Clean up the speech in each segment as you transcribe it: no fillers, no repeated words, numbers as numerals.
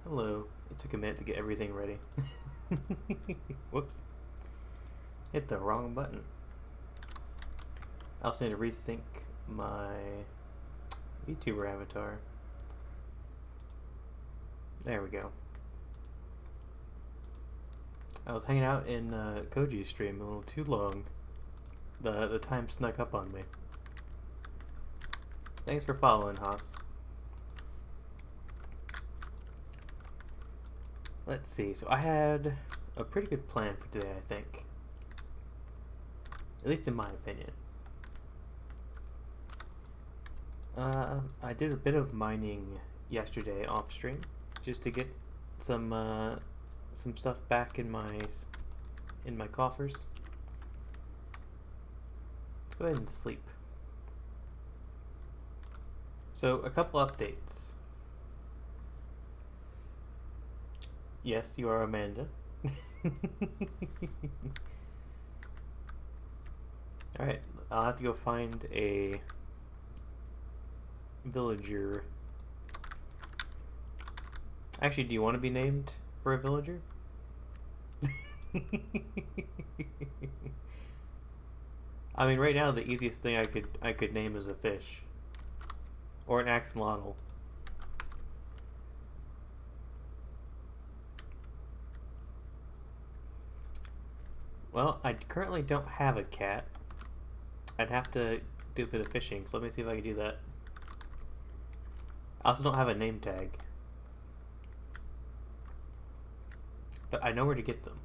Hello. It took a minute to get everything ready. Whoops. Hit the wrong button. I also need to resync my VTuber avatar. There we go. I was hanging out in Koji's stream a little too long. The time snuck up on me. Thanks for following, Haas. Let's see, so I had a pretty good plan for today, I think. At least in my opinion. I did a bit of mining yesterday off stream, just to get some stuff back in my coffers. Let's go ahead and sleep. So, a couple updates. Yes, you are Amanda. Alright, I'll have to go find a villager. Actually, do you want to be named for a villager? I mean, right now the easiest thing I could name is a fish. Or an axolotl. Well, I currently don't have a cat. I'd have to do a bit of fishing, so let me see if I can do that. I also don't have a name tag. But I know where to get them.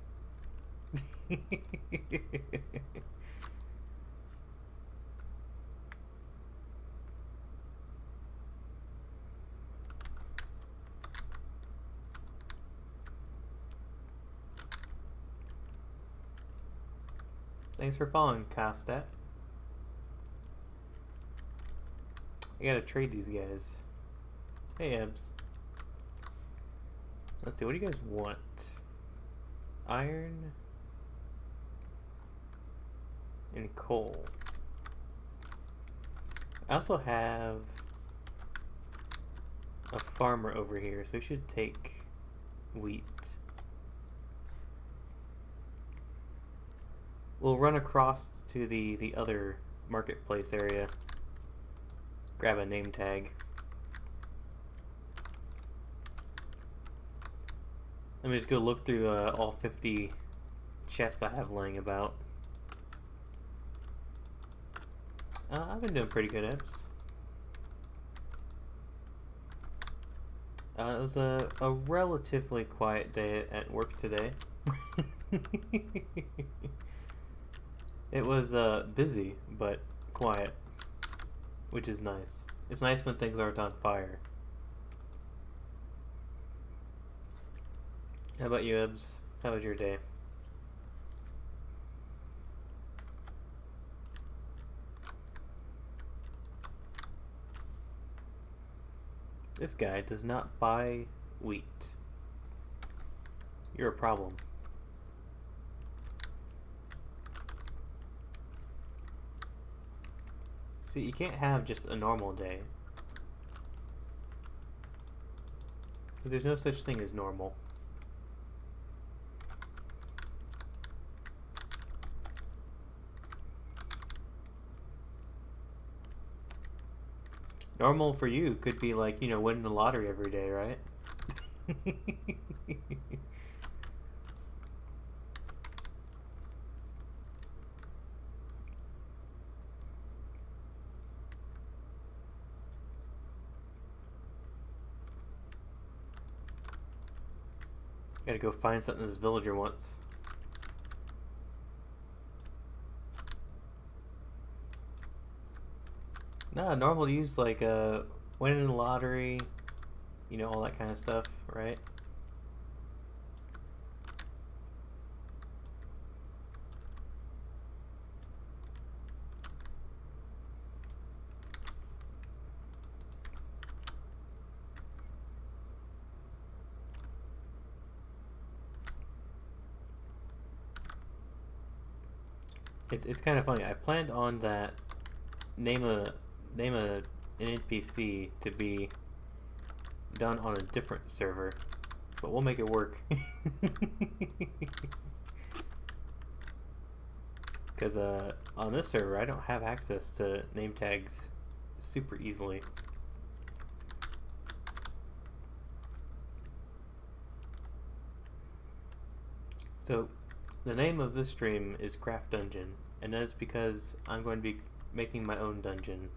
Thanks for following, Costat. I gotta trade these guys. Hey, Ebbs. Let's see, what do you guys want? Iron and coal. I also have a farmer over here, so we should take wheat. We'll run across to the other marketplace area. Grab a name tag. Let me just go look through all 50 chests I have laying about. I've been doing pretty good, Ebbs. It was a relatively quiet day at work today. It was busy, but quiet, which is nice. It's nice when things aren't on fire. How about you, Ebbs? How was your day? This guy does not buy wheat. You're a problem. See, you can't have just a normal day. Because there's no such thing as normal. Normal for you could be like, you know, winning the lottery every day, right? Gotta go find something this villager wants. No, normal to use like winning the lottery, you know, all that kind of stuff, right? It's kind of funny. I planned on that name an NPC to be done on a different server, but we'll make it work. Because on this server, I don't have access to name tags super easily. So, the name of this stream is Craft Dungeon, and that is because I'm going to be making my own dungeon.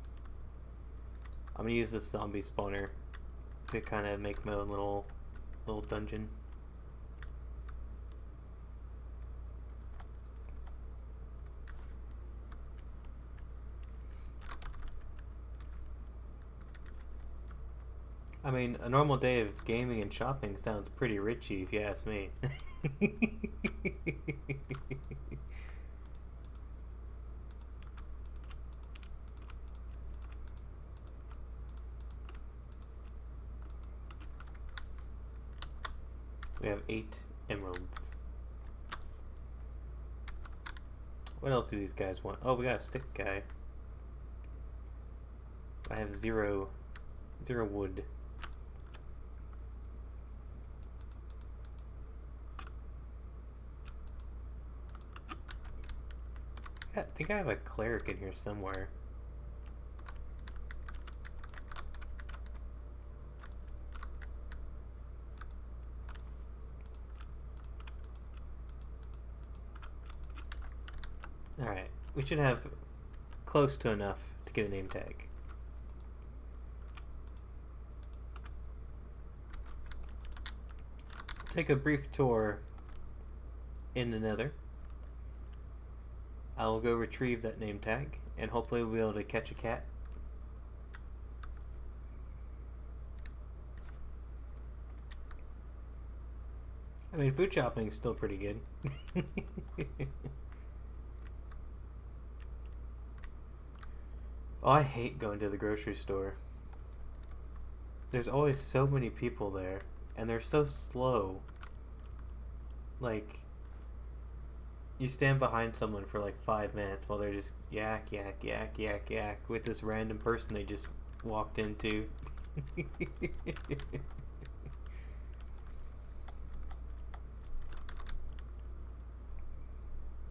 I'm going to use this zombie spawner to kind of make my own little dungeon. I mean, a normal day of gaming and shopping sounds pretty richy if you ask me. We have 8 emeralds. What else do these guys want? Oh, we got a stick guy. I have zero wood. I think I have a cleric in here somewhere. Alright, we should have close to enough to get a name tag. Take a brief tour in the nether. I will go retrieve that name tag, and hopefully we'll be able to catch a cat. I mean, food shopping is still pretty good. Oh, I hate going to the grocery store. There's always so many people there, and they're so slow. Like, you stand behind someone for like 5 minutes while they're just yak, yak, yak, yak, yak with this random person they just walked into.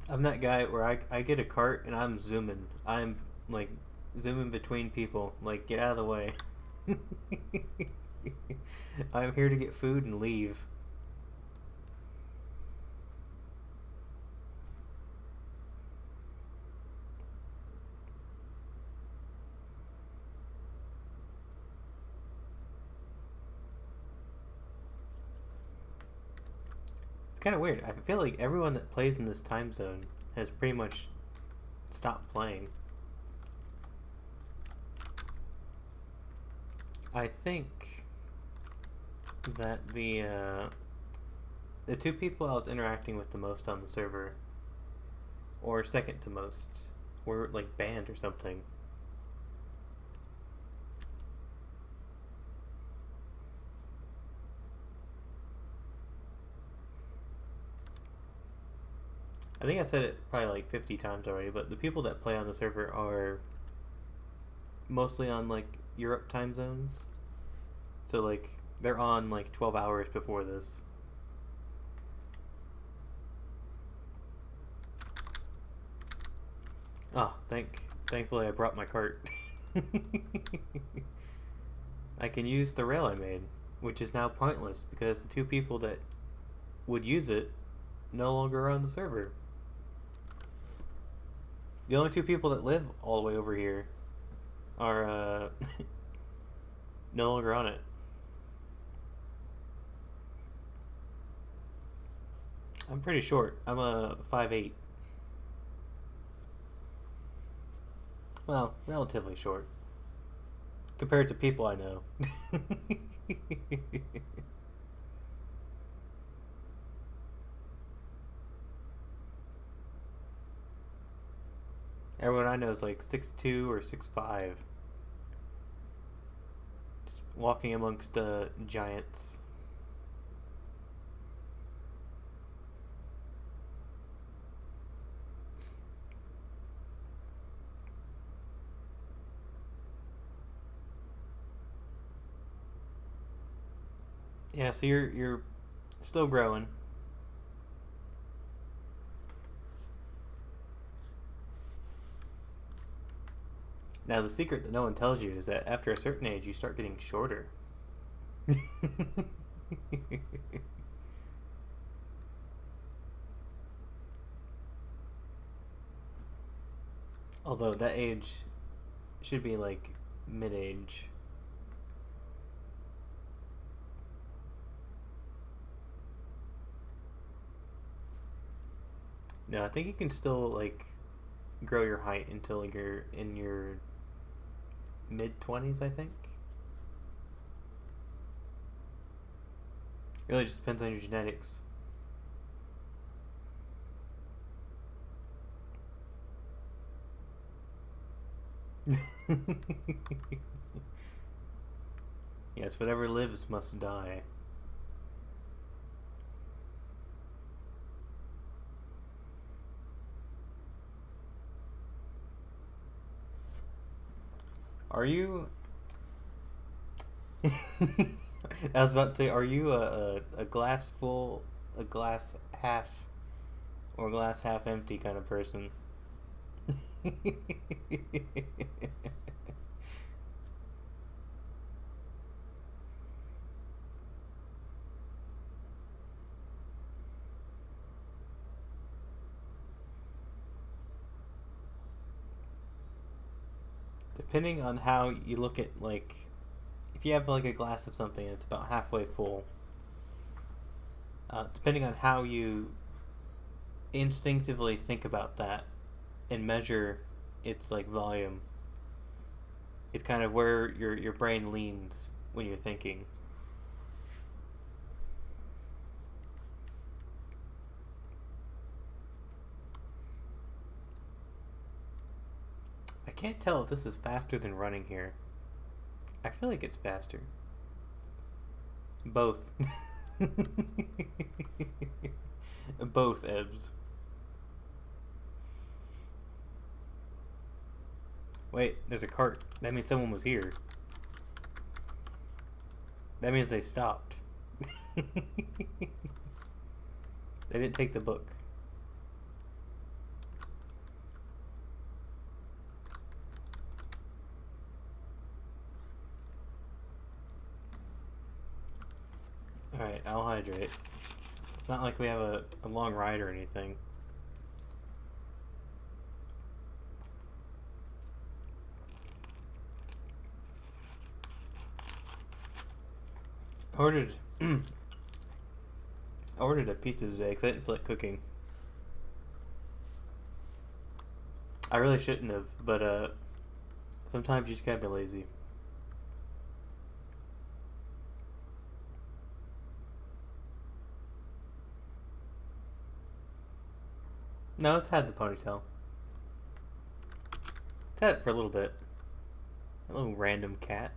I'm that guy where I get a cart and I'm zooming. I'm like zooming between people. Like, get out of the way. I'm here to get food and leave. It's kind of weird. I feel like everyone that plays in this time zone has pretty much stopped playing. I think that the 2 people I was interacting with the most on the server, or second to most, were like banned or something. I think I've said it probably like 50 times already, but the people that play on the server are mostly on like Europe time zones. So like they're on like 12 hours before this. Ah, thankfully I brought my cart. I can use the rail I made, which is now pointless because the 2 people that would use it no longer are on the server. The only 2 people that live all the way over here are no longer on it. I'm pretty short. I'm a 5'8". Well, relatively short. Compared to people I know. Everyone I know is like 6'2" or 6'5". Just walking amongst giants. Yeah, so you're Still growing. Now, the secret that no one tells you is that after a certain age, you start getting shorter. Although that age should be like mid-age. No, I think you can still like grow your height until you're in your mid-20s, I think. It really just depends on your genetics. Yes, whatever lives must die. Are you... I was about to say, are you a glass full, a glass half, or glass half empty kind of person? Depending on how you look at, like, if you have like a glass of something and it's about halfway full, depending on how you instinctively think about that and measure its like volume, it's kind of where your brain leans when you're thinking. I can't tell if this is faster than running here. I feel like it's faster. Both. Both, Ebbs. Wait, there's a cart. That means someone was here. That means they stopped. They didn't take the book. Alright, I'll hydrate. It's not like we have a long ride or anything. I ordered a pizza today because I didn't feel like cooking. I really shouldn't have, but sometimes you just gotta be lazy. No, it's had the ponytail. It's had it for a little bit. A little random cat.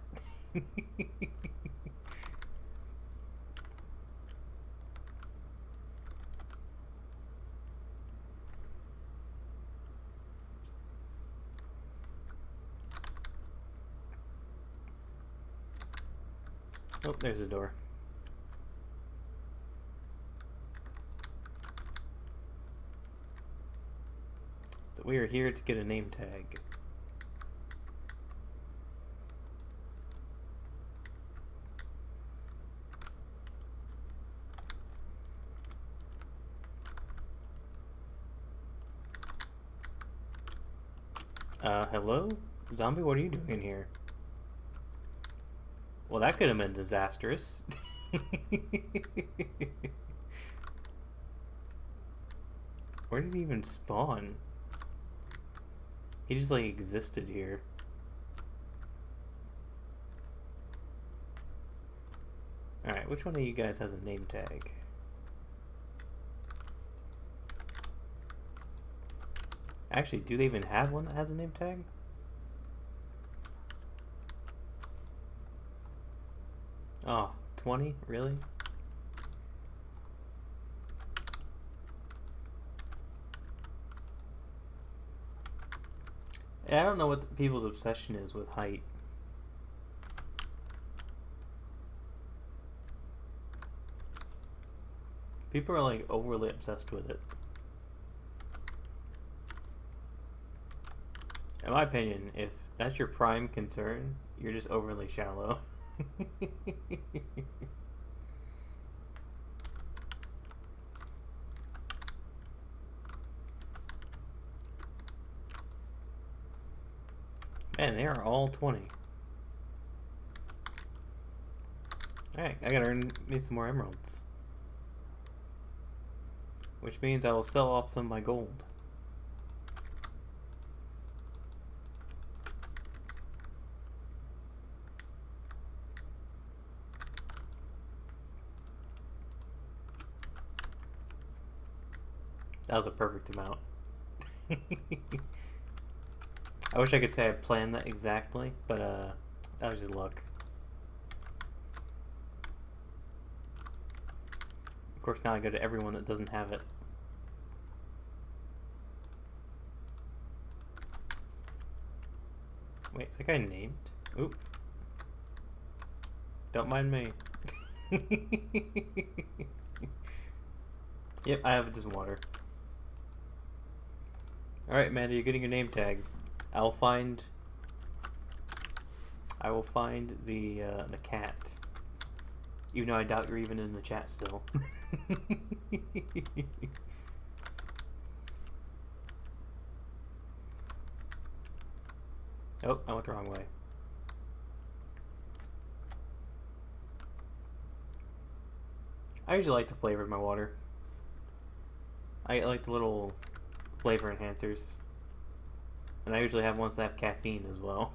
Oh, there's a door. So we are here to get a name tag. Hello? Zombie, what are you doing in here? Well, that could have been disastrous. Where did he even spawn? He just, like, existed here. Alright, which one of you guys has a name tag? Actually, do they even have one that has a name tag? Oh, 20? Really? Yeah, I don't know what people's obsession is with height. People are like overly obsessed with it. In my opinion, if that's your prime concern, you're just overly shallow. Man, they are all 20. Alright, I gotta earn me some more emeralds. Which means I will sell off some of my gold. That was a perfect amount. I wish I could say I planned that exactly, but that was just luck. Of course, now I go to everyone that doesn't have it. Wait, is that guy named? Oop. Don't mind me. Yep, I have this water. Alright, Amanda, you're getting your name tag. I will find the cat. Even though I doubt you're even in the chat still. Oh, I went the wrong way. I usually like the flavor of my water. I like the little flavor enhancers. And I usually have ones that have caffeine as well.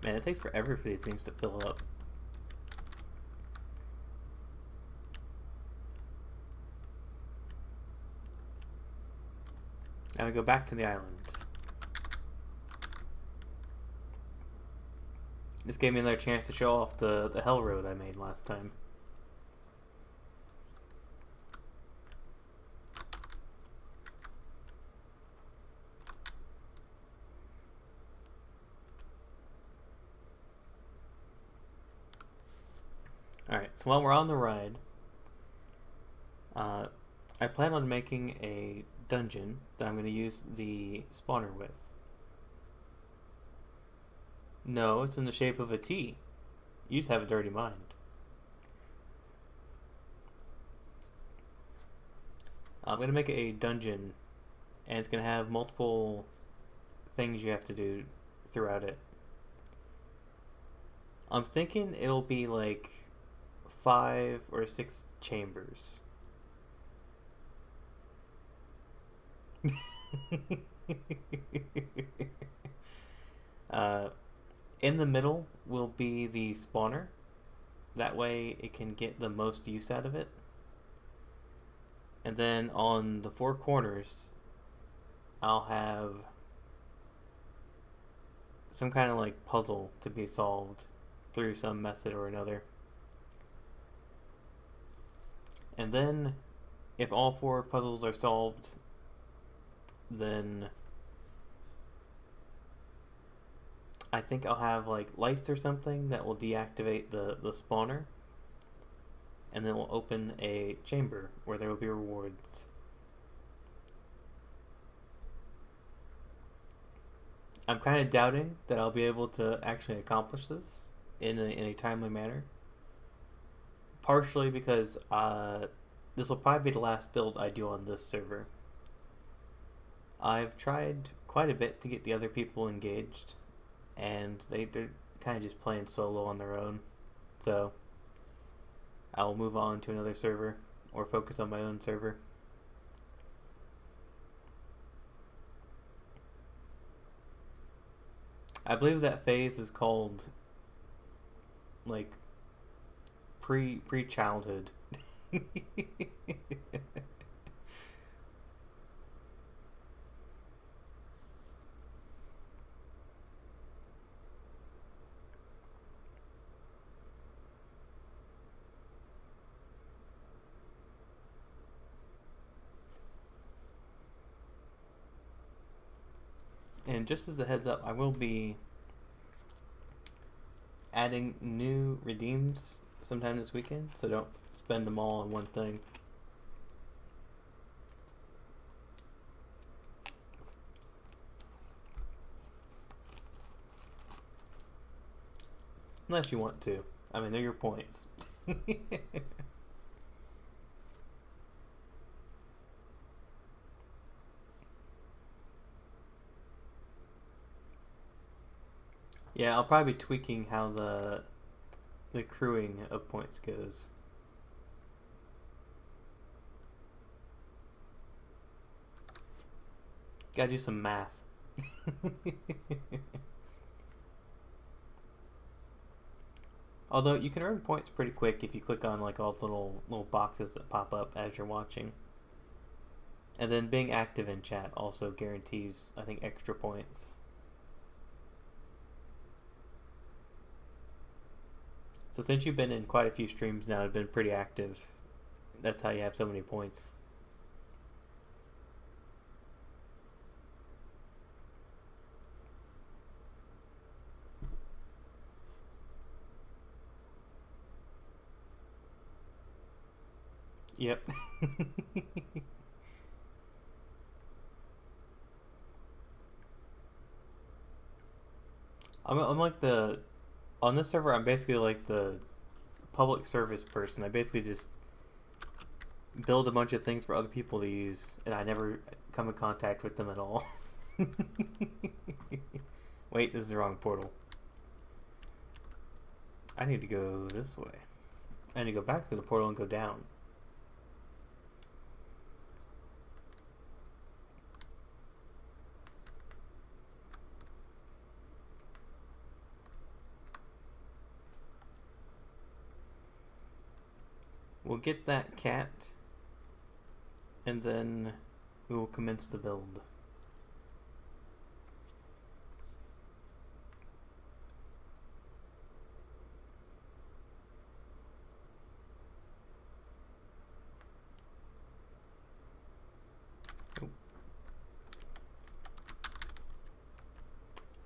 Man, it takes forever for these things to fill up. Now we go back to the island. This gave me another chance to show off the hell road I made last time. Alright, so while we're on the ride, I plan on making a dungeon that I'm going to use the spawner with. No, it's in the shape of a T. You just have a dirty mind. I'm going to make a dungeon, and it's going to have multiple things you have to do throughout it. I'm thinking it'll be like 5 or 6 chambers. In the middle will be the spawner. That way it can get the most use out of it. And then on the 4 corners, I'll have some kind of like puzzle to be solved through some method or another. And then if all 4 puzzles are solved, then I think I'll have like lights or something that will deactivate the spawner, and then we'll open a chamber where there will be rewards. I'm kind of doubting that I'll be able to actually accomplish this in a timely manner. Partially because this will probably be the last build I do on this server. I've tried quite a bit to get the other people engaged, and they're kind of just playing solo on their own. So I'll move on to another server or focus on my own server. I believe that phase is called like pre-childhood. And just as a heads up, I will be adding new redeems sometime this weekend, so don't spend them all on one thing. Unless you want to. I mean, they're your points. Yeah, I'll probably be tweaking how the accruing of points goes. Gotta do some math. Although you can earn points pretty quick if you click on like all the little boxes that pop up as you're watching. And then being active in chat also guarantees, I think, extra points. So since you've been in quite a few streams now, you've been pretty active. That's how you have so many points. Yep. I'm like on this server, I'm basically like the public service person. I basically just build a bunch of things for other people to use, and I never come in contact with them at all. Wait, this is the wrong portal. I need to go this way. I need to go back through the portal and go down. We'll get that cat, and then we will commence the build.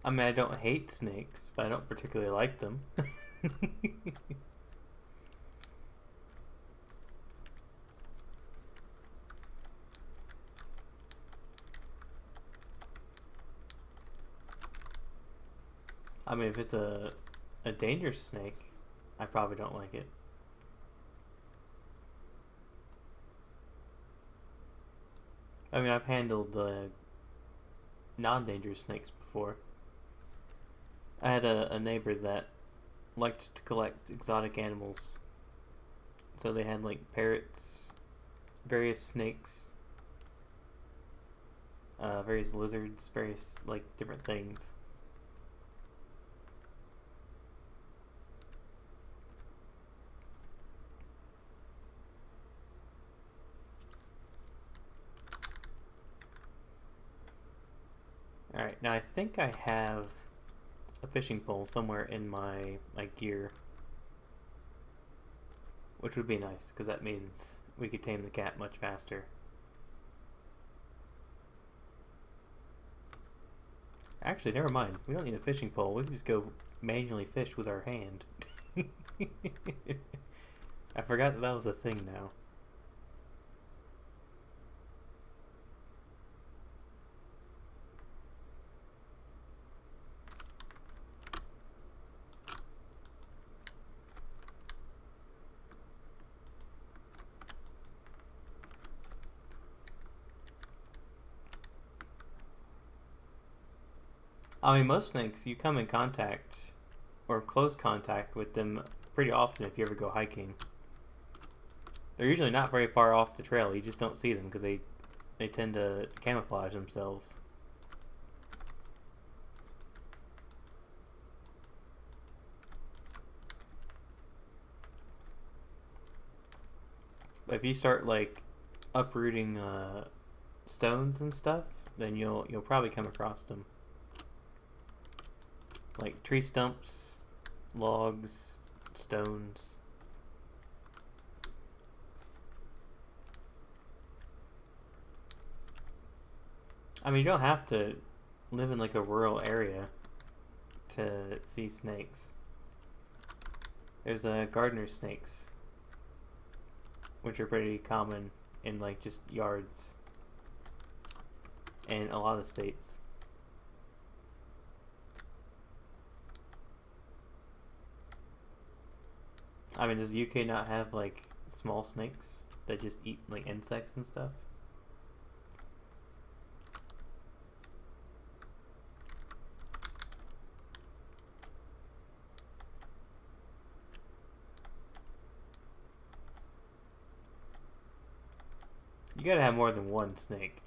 I mean, I don't hate snakes, but I don't particularly like them. I mean, if it's a dangerous snake, I probably don't like it. I mean, I've handled non-dangerous snakes before. I had a neighbor that liked to collect exotic animals. So they had like parrots, various snakes, various lizards, various like different things. Alright, now I think I have a fishing pole somewhere in my gear. Which would be nice, because that means we could tame the cat much faster. Actually, never mind. We don't need a fishing pole. We can just go manually fish with our hand. I forgot that was a thing now. I mean, most snakes, you come in contact or close contact with them pretty often if you ever go hiking. They're usually not very far off the trail. You just don't see them because they tend to camouflage themselves. But if you start like uprooting stones and stuff, then you'll probably come across them. Like tree stumps, logs, stones. I mean, you don't have to live in like a rural area to see snakes. There's gardener snakes, which are pretty common in like just yards in a lot of states. I mean, does the UK not have like small snakes that just eat like insects and stuff? You gotta have more than one snake.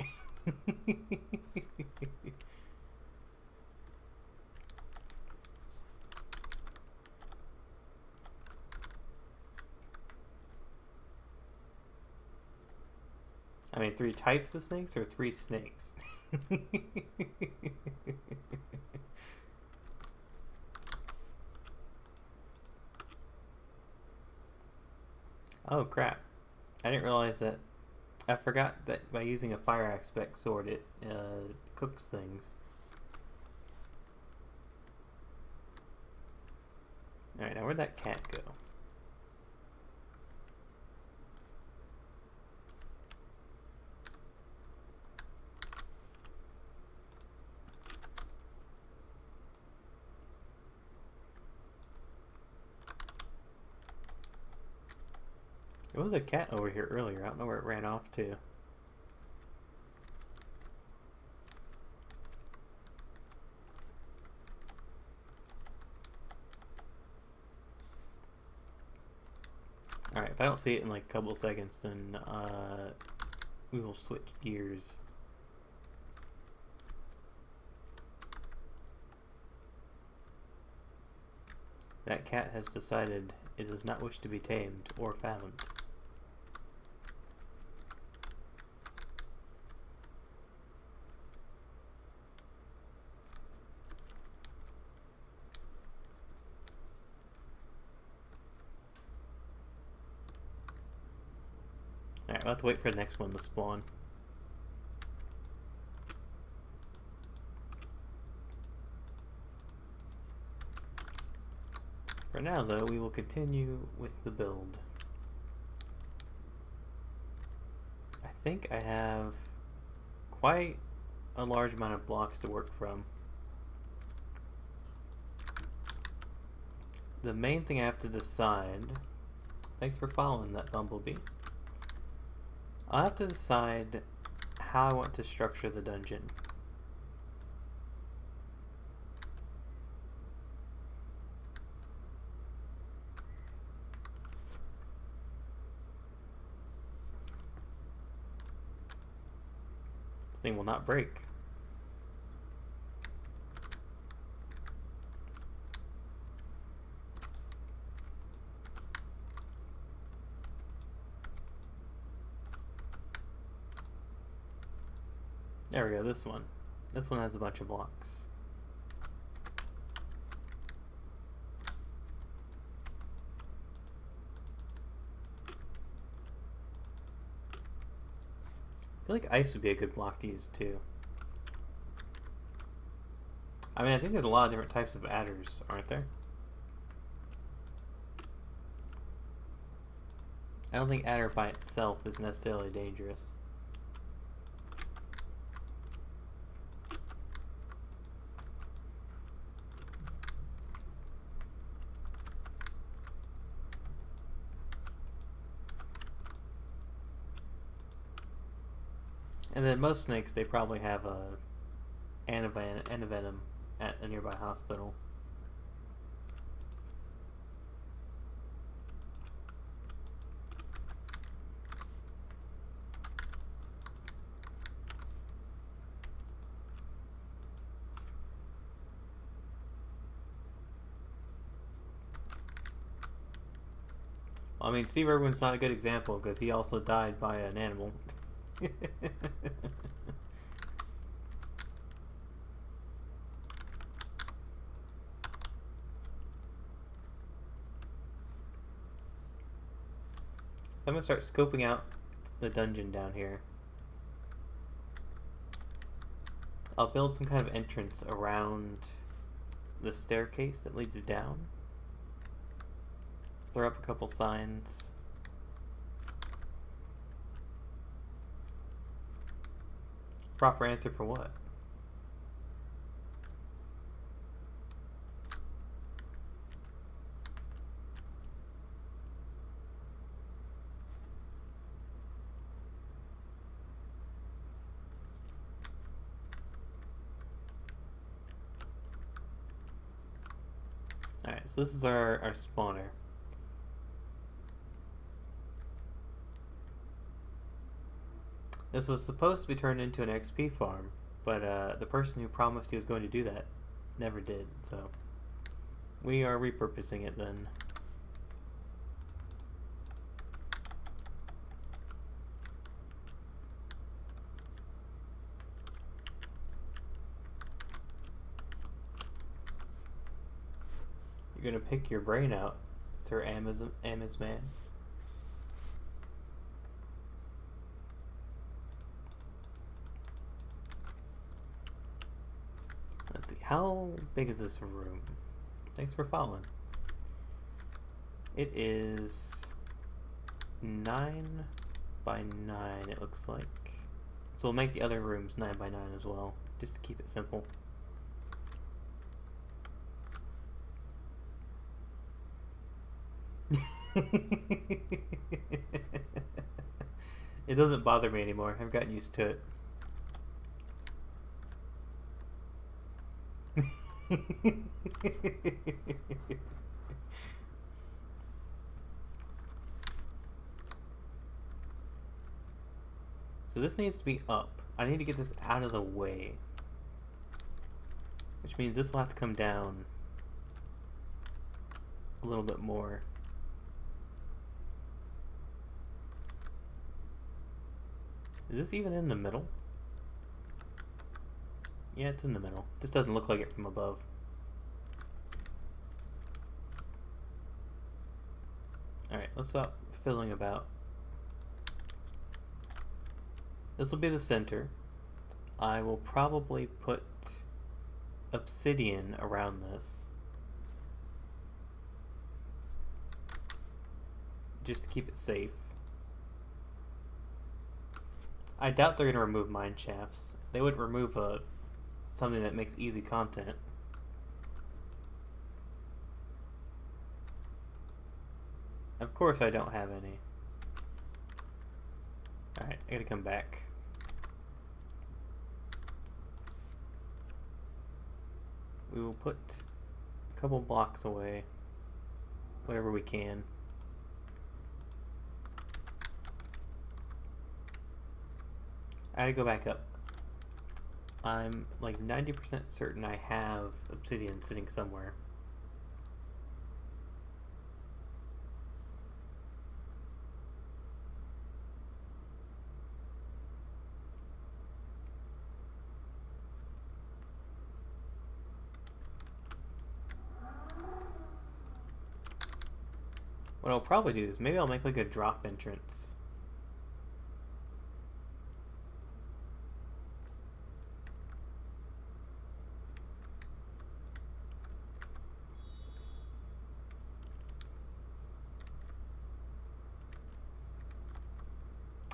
I mean, 3 types of snakes or 3 snakes? Oh crap. I didn't realize that. I forgot that by using a fire aspect sword it cooks things. Alright, now where'd that cat go? There was a cat over here earlier. I don't know where it ran off to. Alright, if I don't see it in like a couple of seconds, then we will switch gears. That cat has decided it does not wish to be tamed or found. Alright, we'll have to wait for the next one to spawn. For now, though, we will continue with the build. I think I have quite a large amount of blocks to work from. The main thing I have to decide... Thanks for following that, Bumblebee. I'll have to decide how I want to structure the dungeon. This thing will not break. There we go, this one. This one has a bunch of blocks. I feel like ice would be a good block to use too. I mean, I think there's a lot of different types of adders, aren't there? I don't think adder by itself is necessarily dangerous. And then most snakes, they probably have a antivenom at a nearby hospital. I mean, Steve Irwin's not a good example because he also died by an animal. I'm gonna start scoping out the dungeon down here. I'll build some kind of entrance around the staircase that leads down. throw up a couple signs. Proper answer for what? Alright, so this is our spawner. This was supposed to be turned into an XP farm, but the person who promised he was going to do that never did, so we are repurposing it then. You're gonna pick your brain out, Sir Amazman. Let's see, how big is this room? Thanks for following. It is 9 by 9, it looks like. So we'll make the other rooms 9 by 9 as well, just to keep it simple. It doesn't bother me anymore. I've gotten used to it. So this needs to be up. I need to get this out of the way, which means this will have to come down a little bit more. Is this even in the middle? Yeah, it's in the middle. Just doesn't look like it from above. Alright, let's stop fiddling about. This will be the center. I will probably put obsidian around this, just to keep it safe. I doubt they're going to remove mine shafts. They wouldn't remove something that makes easy content. Of course I don't have any. Alright, I gotta come back. We will put a couple blocks away, whatever we can. I gotta go back up. I'm like 90% certain I have obsidian sitting somewhere. What I'll probably do is maybe I'll make like a drop entrance.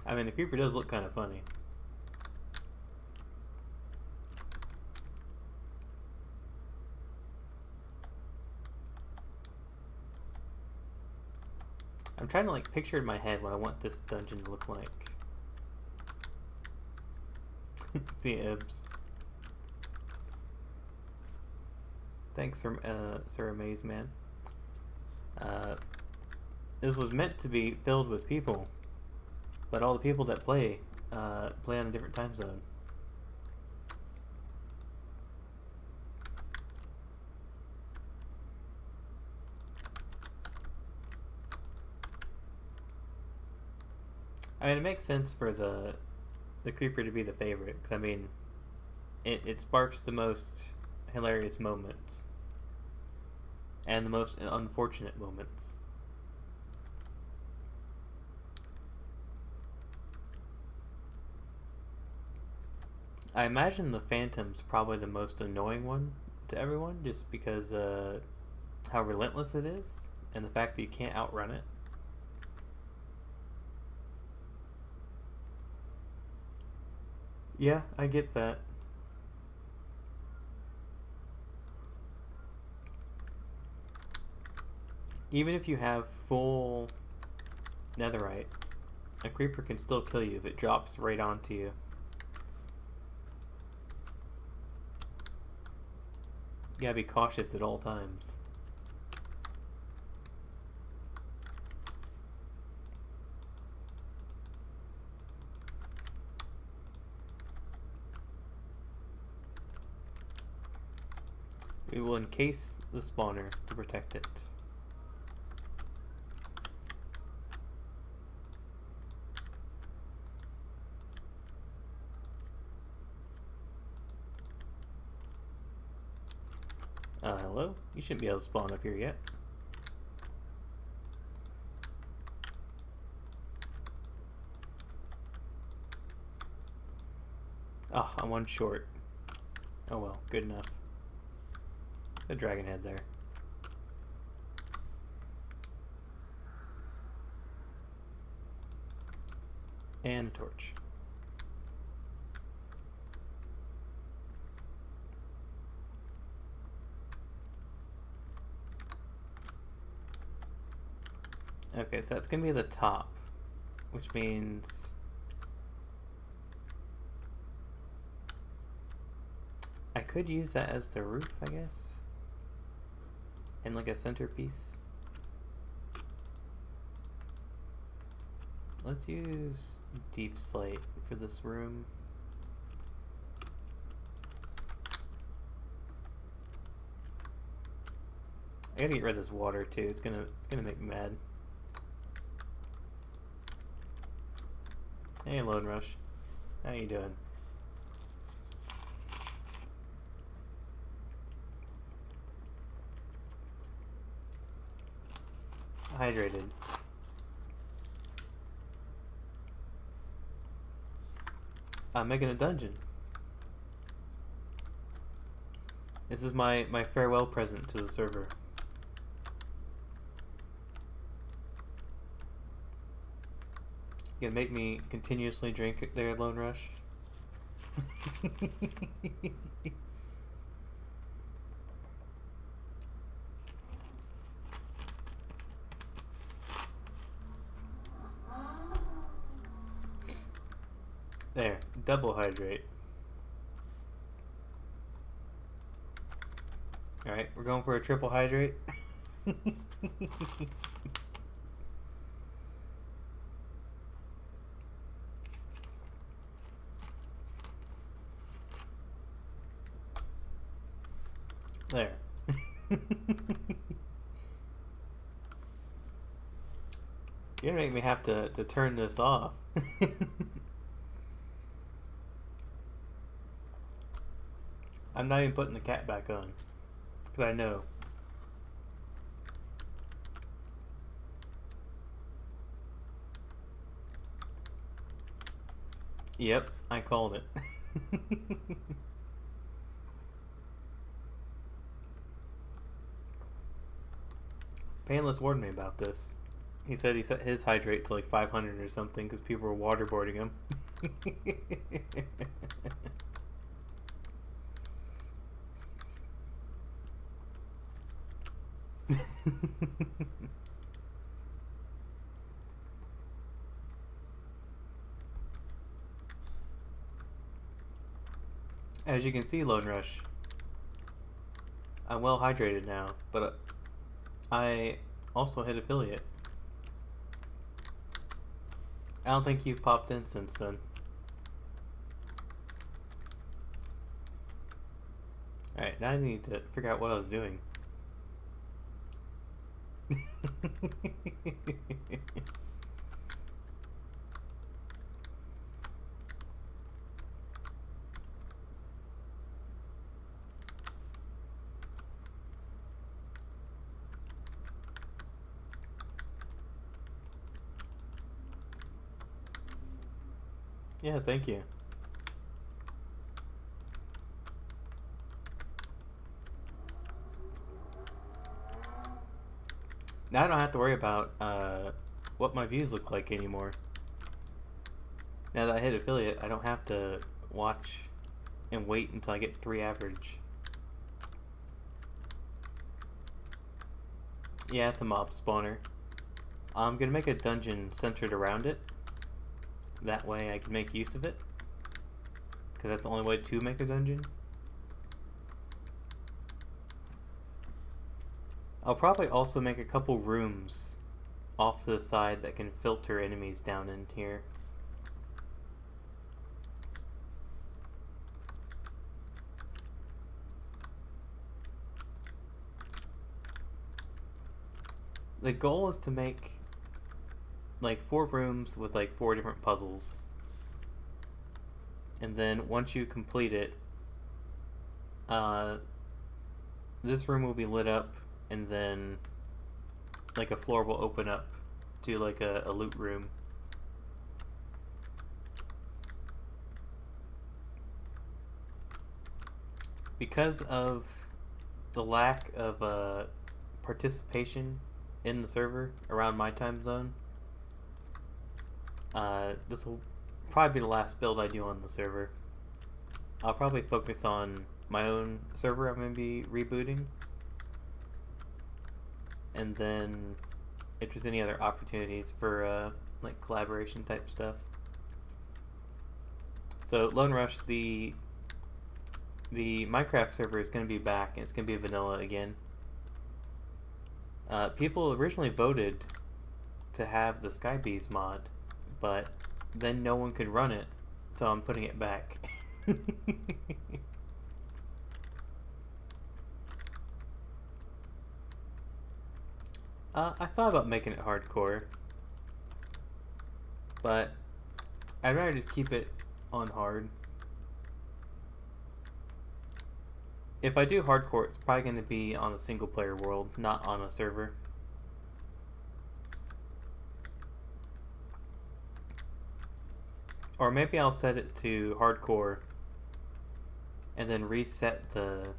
I mean, the creeper does look kind of funny. I'm trying to like picture in my head what I want this dungeon to look like. See Ibs. Thanks, Sir Amazman. This was meant to be filled with people, but all the people that play play on a different time zone. I mean, it makes sense for the creeper to be the favorite, because I mean, it sparks the most hilarious moments and the most unfortunate moments. I imagine the Phantom's probably the most annoying one to everyone, just because how relentless it is, and the fact that you can't outrun it. Yeah, I get that. Even if you have full netherite, a creeper can still kill you if it drops right onto you. You gotta be cautious at all times. We will encase the spawner to protect it. Hello? You shouldn't be able to spawn up here yet. Ah, I'm one short. Oh well, good enough. The dragon head there. And a torch. Okay, so that's gonna be the top, which means I could use that as the roof, I guess, and like a centerpiece. Let's use deep slate for this room. I gotta get rid of this water too. It's gonna make me mad. Hey, Lone Rush. How you doing? Hydrated. I'm making a dungeon. This is my farewell present to the server. You gonna make me continuously drink there, Lone Rush? There, double hydrate. Alright, we're going for a triple hydrate. There. You're gonna make me have to turn this off. I'm not even putting the cat back on. Because I know. Yep, I called it. Painless warned me about this. He said he set his hydrate to like 500 or something because people were waterboarding him. As you can see, Lone Rush, I'm well hydrated now, but I also hit affiliate. I don't think you've popped in since then. Alright, now I need to figure out what I was doing. Yeah, thank you. Now I don't have to worry about what my views look like anymore. Now that I hit affiliate, I don't have to watch and wait until I get 3 average. Yeah, it's a mob spawner. I'm gonna make a dungeon centered around it. That way I can make use of it. Because that's the only way to make a dungeon. I'll probably also make a couple rooms off to the side that can filter enemies down in here. The goal is to make like 4 rooms with like 4 different puzzles. And then once you complete it, this room will be lit up, and then like a floor will open up to like a loot room. Because of the lack of participation in the server around my time zone, this will probably be the last build I do on the server. I'll probably focus on my own server I'm going to be rebooting, and then if there's any other opportunities for like collaboration type stuff. So Lone Rush, the Minecraft server is going to be back, and it's going to be vanilla again. People originally voted to have the Sky Bees mod, but then no one could run it, so I'm putting it back. I thought about making it hardcore, but I'd rather just keep it on hard. If I do hardcore, it's probably going to be on a single player world, not on a server. Or maybe I'll set it to hardcore and then reset the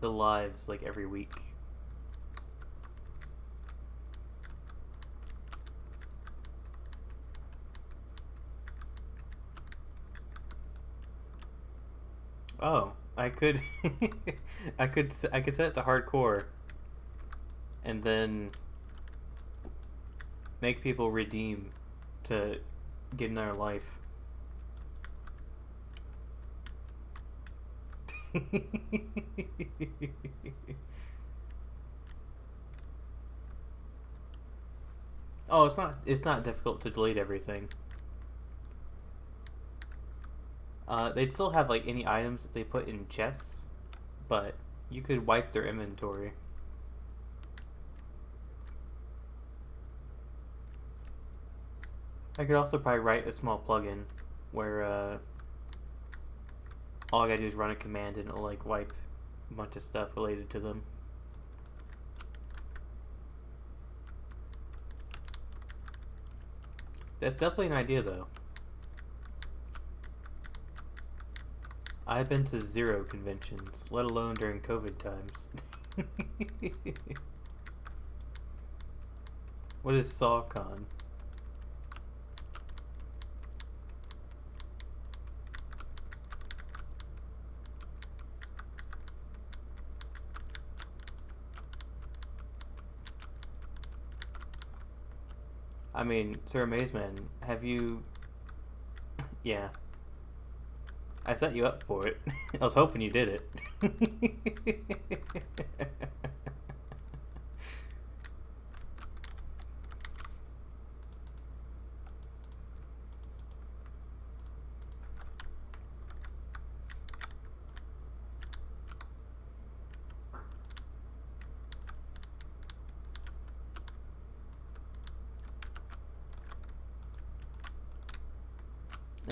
lives like every week. Oh, I could I could set it to hardcore and then make people redeem to get another life. Oh, it's not difficult to delete everything. They'd still have like any items that they put in chests, but you could wipe their inventory. I could also probably write a small plugin where all I gotta do is run a command and it'll like wipe a bunch of stuff related to them. That's definitely an idea though. I've been to 0 conventions, let alone during COVID times. What is SawCon? I mean, Sir Mazeman, have you... Yeah. I set you up for it. I was hoping you did it.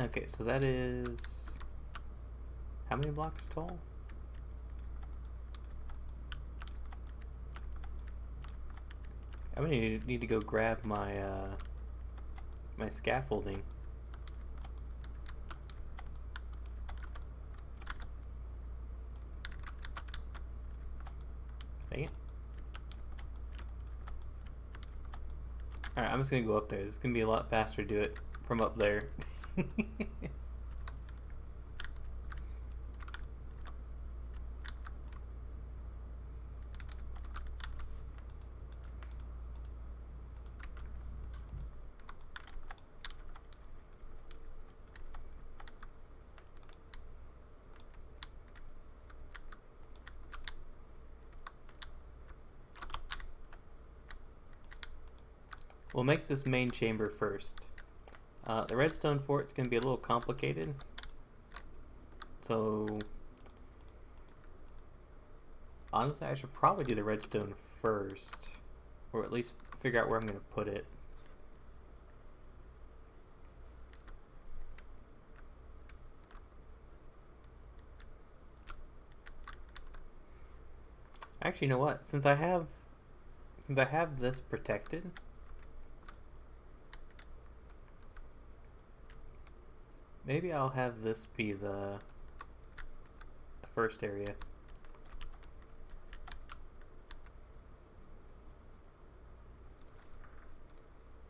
Okay, so that is... How many blocks tall? I'm gonna need to go grab my my scaffolding. Dang it. Alright, I'm just gonna go up there. It's gonna be a lot faster to do it from up there. We'll make this main chamber first. The redstone fort's going to be a little complicated. So, honestly, I should probably do the redstone first. Or at least figure out where I'm going to put it. Actually, you know what? Since I have this protected, maybe I'll have this be the first area.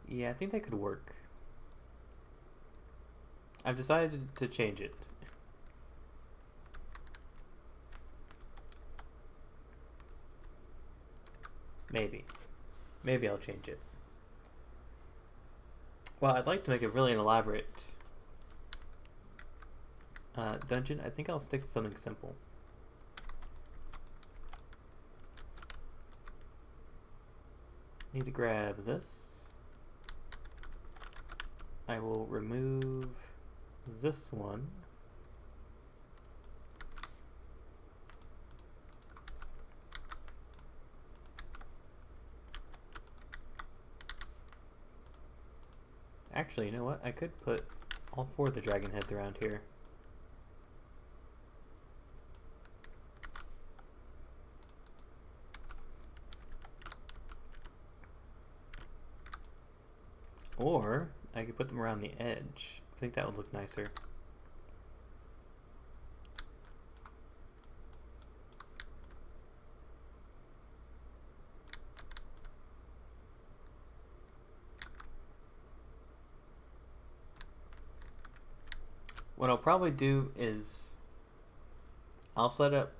Yeah, I think that could work. I've decided to change it. Maybe. Maybe I'll change it. Well, I'd like to make a really elaborate dungeon. I think I'll stick to something simple. Need to grab this. I will remove this one. Actually, you know what? I could put all 4 of the dragon heads around here. Or I could put them around the edge. I think that would look nicer. What I'll probably do is I'll set up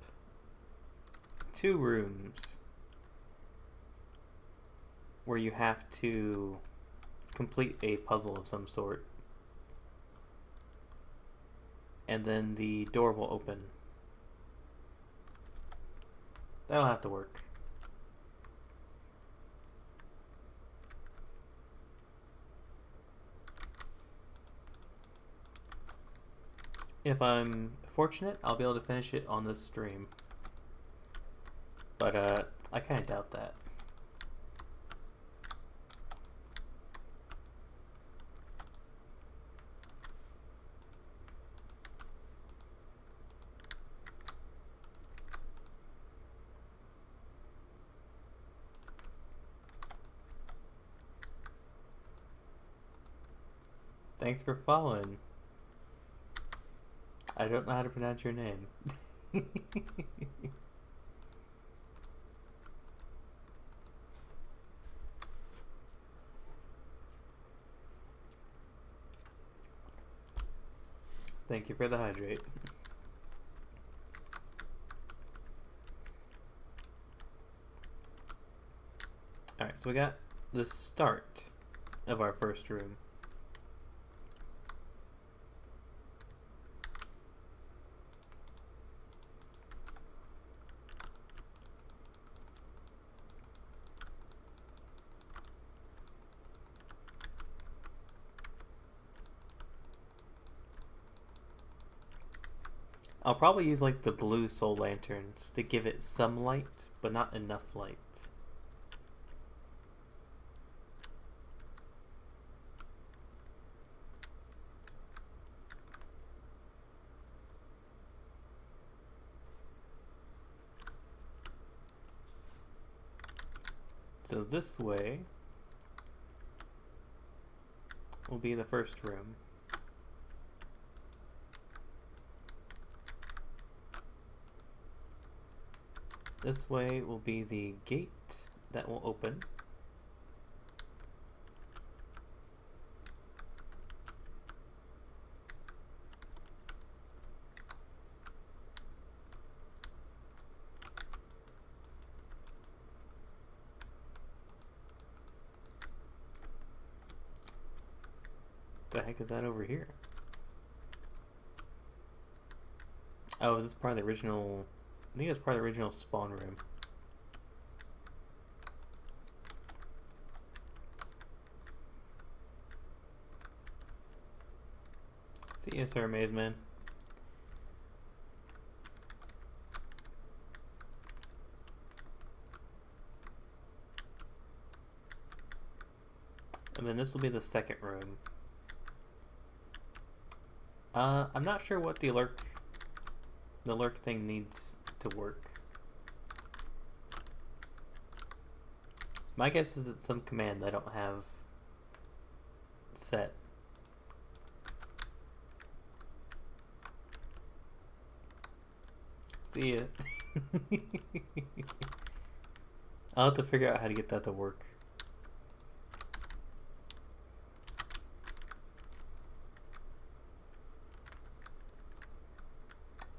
2 rooms where you have to complete a puzzle of some sort, and then the door will open. That'll have to work. If I'm fortunate, I'll be able to finish it on this stream, but I kind of doubt that. Thanks for following. I don't know how to pronounce your name. Thank you for the hydrate. Alright, so we got the start of our first room. I'll probably use like the blue soul lanterns to give it some light, but not enough light. So this way will be the first room. This way will be the gate that will open. heck is that over here? Oh, is this part of the original... I think it's part of the original spawn room. See you, Sir Maze Man. And then this will be the second room. I'm not sure what the lurk thing needs to work. My guess is it's some command I don't have set. See ya. I'll have to figure out how to get that to work.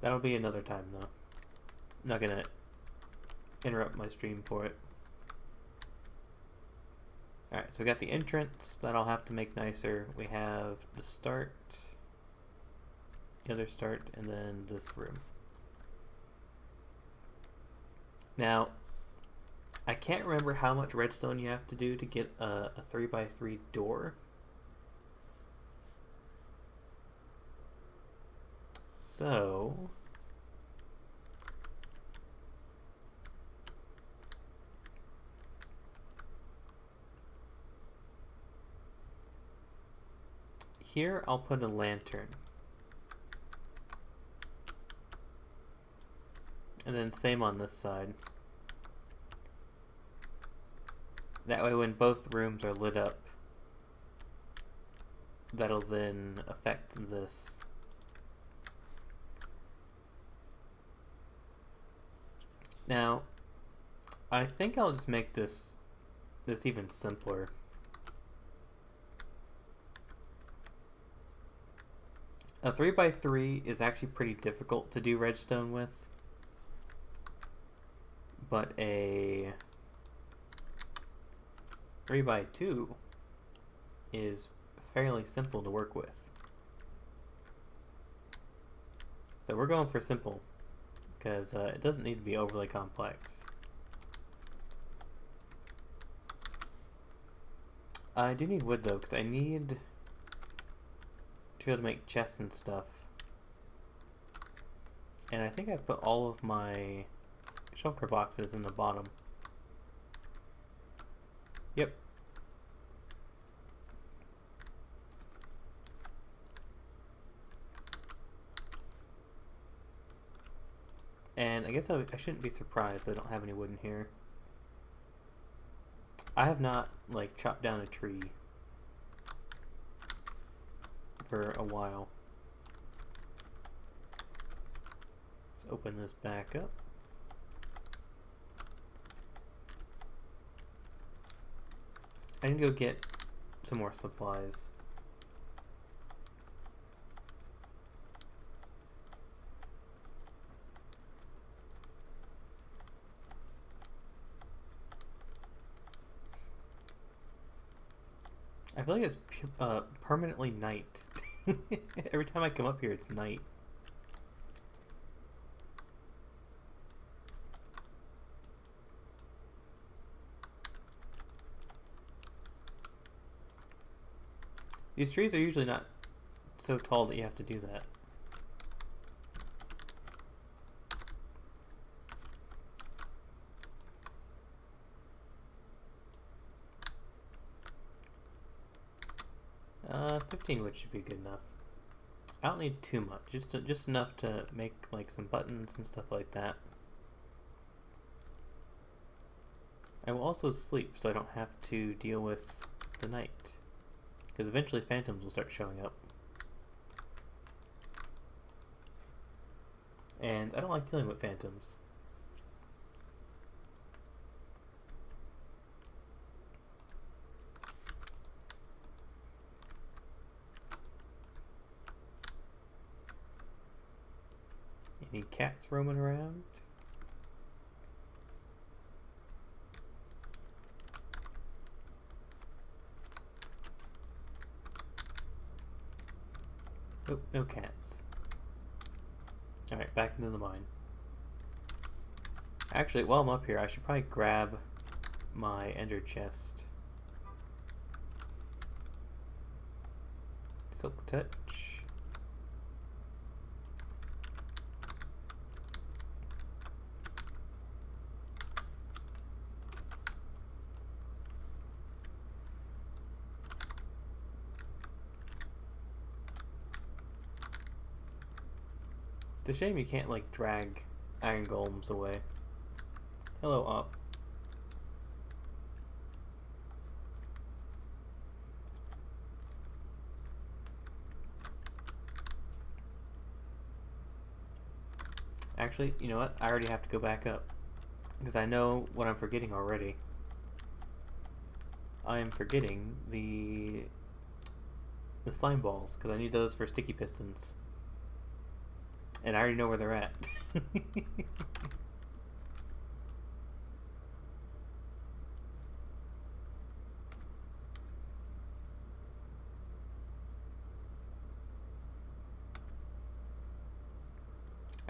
That'll be another time though. I'm not gonna interrupt my stream for it. Alright, so we got the entrance that I'll have to make nicer. We have the start, the other start, and then this room. Now, I can't remember how much redstone you have to do to get a 3x3 door. So... here I'll put a lantern. And then same on this side. That way when both rooms are lit up, that'll then affect this. Now, I think I'll just make this even simpler. A 3x3 is actually pretty difficult to do redstone with, but a 3x2 is fairly simple to work with. So we're going for simple, because it doesn't need to be overly complex. I do need wood though, because I need to be able to make chests and stuff. And I think I put all of my shulker boxes in the bottom. Yep. And I guess I shouldn't be surprised I don't have any wood in here. I have not, like, chopped down a tree for a while. Let's open this back up. I need to go get some more supplies. I feel like it's permanently night. Every time I come up here, it's night. These trees are usually not so tall that you have to do that. Uh, 15 wood should be good enough. I don't need too much, just enough to make like some buttons and stuff like that. I will also sleep so I don't have to deal with the night, because eventually phantoms will start showing up. And I don't like dealing with phantoms. Any cats roaming around? No cats. Alright, back into the mine. Actually, while I'm up here, I should probably grab my ender chest. Silk touch. It's a shame you can't, like, drag iron golems away. Hello, Op. Actually, you know what? I already have to go back up. Because I know what I'm forgetting already. I am forgetting the slime balls, because I need those for sticky pistons. And I already know where they're at. I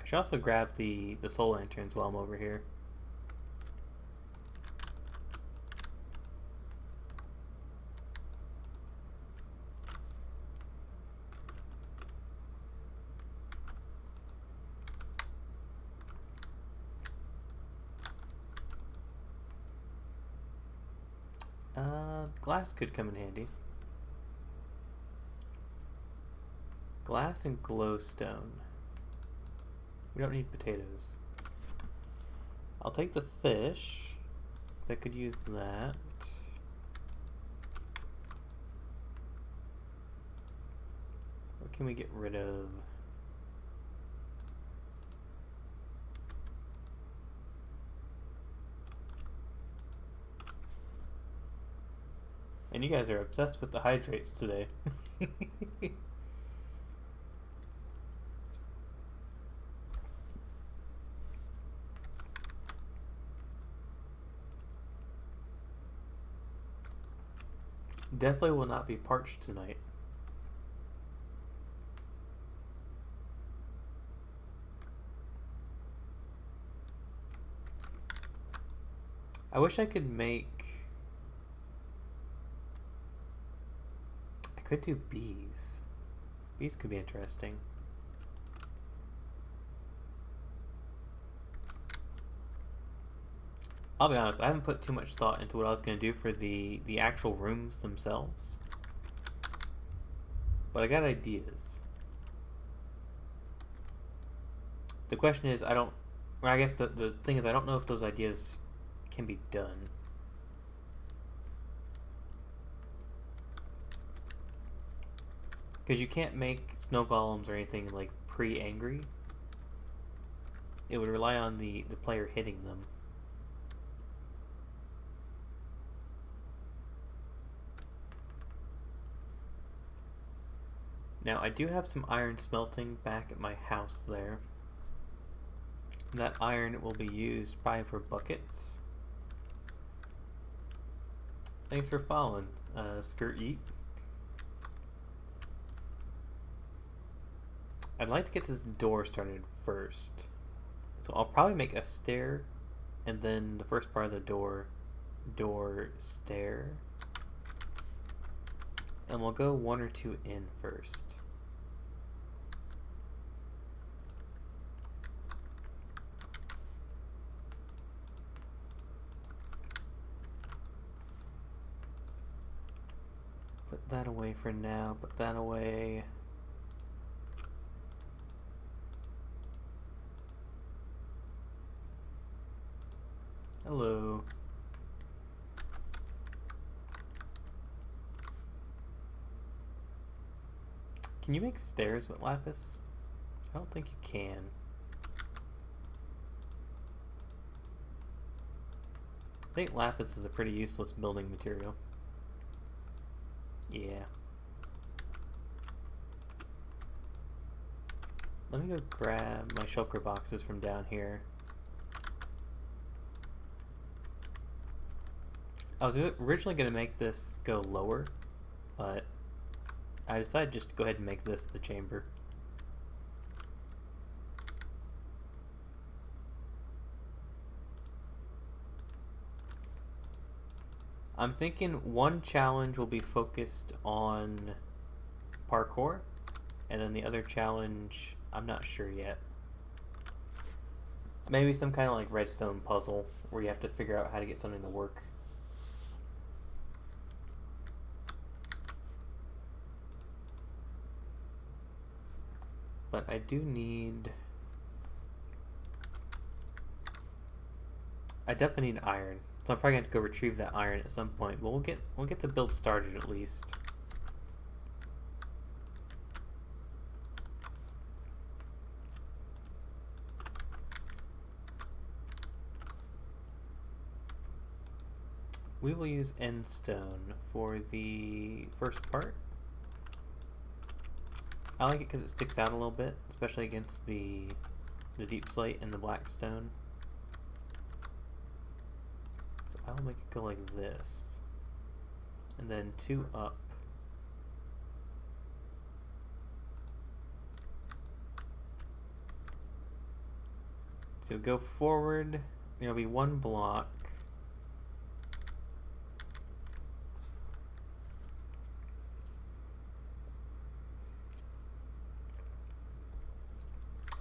should also grab the soul lanterns while I'm over here. Glass could come in handy. Glass and glowstone. We don't need potatoes. I'll take the fish, because I could use that. What can we get rid of? And you guys are obsessed with the hydrates today. Definitely will not be parched tonight. I wish I could make... I could do bees. Bees could be interesting. I'll be honest, I haven't put too much thought into what I was going to do for the actual rooms themselves. But I got ideas. The question is, I guess the thing is, I don't know if those ideas can be done. Because you can't make snow golems or anything, like, pre-angry. It would rely on the player hitting them. Now, I do have some iron smelting back at my house there. And that iron will be used probably for buckets. Thanks for following, Skirt Eat. I'd like to get this door started first. So I'll probably make a stair, and then the first part of the door, stair. And we'll go 1 or 2 in first. Put that away for now, put that away. Hello. Can you make stairs with lapis? I don't think you can. I think lapis is a pretty useless building material. Yeah. Let me go grab my shulker boxes from down here. I was originally going to make this go lower, but I decided just to go ahead and make this the chamber. I'm thinking one challenge will be focused on parkour, and then the other challenge, I'm not sure yet. Maybe some kind of like redstone puzzle where you have to figure out how to get something to work. But I do need... I definitely need iron. So I'm probably going to have to go retrieve that iron at some point. But we'll get the build started at least. We will use end stone for the first part. I like it because it sticks out a little bit, especially against the deep slate and the black stone. So I'll make it go like this. And then 2 up. So go forward, there'll be 1 block.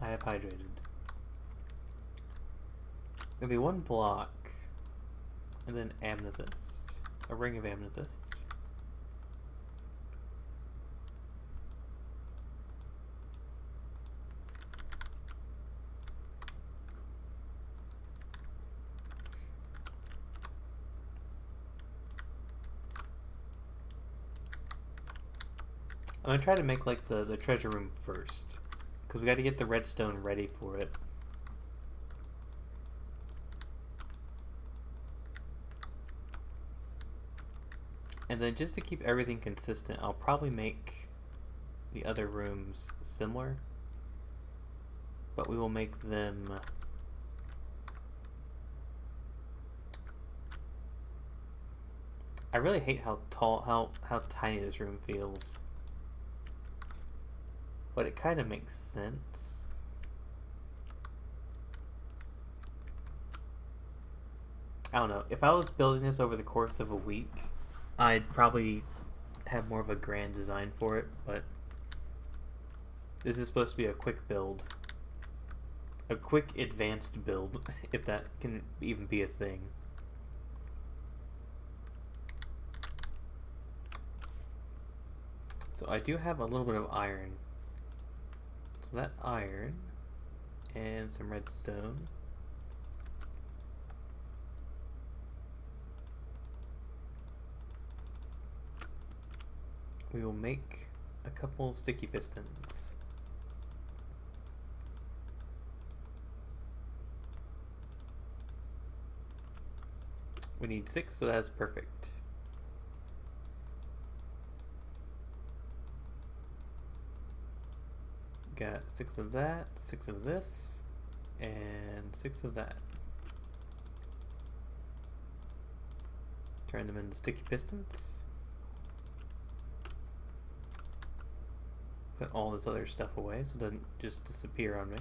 I have hydrated. There'll be 1 block, and then amethyst. A ring of amethyst. I'm gonna try to make like the treasure room first, because we got to get the redstone ready for it. And then just to keep everything consistent, I'll probably make the other rooms similar, but we will make them I really hate how tiny this room feels, but it kind of makes sense. I don't know, if I was building this over the course of a week, I'd probably have more of a grand design for it, but this is supposed to be a quick build. A quick advanced build, if that can even be a thing. So I do have a little bit of iron. So that iron and some redstone. We will make a couple sticky pistons. We need 6, so that's perfect. Got 6 of that, 6 of this, and 6 of that. Turn them into sticky pistons. Put all this other stuff away so it doesn't just disappear on me.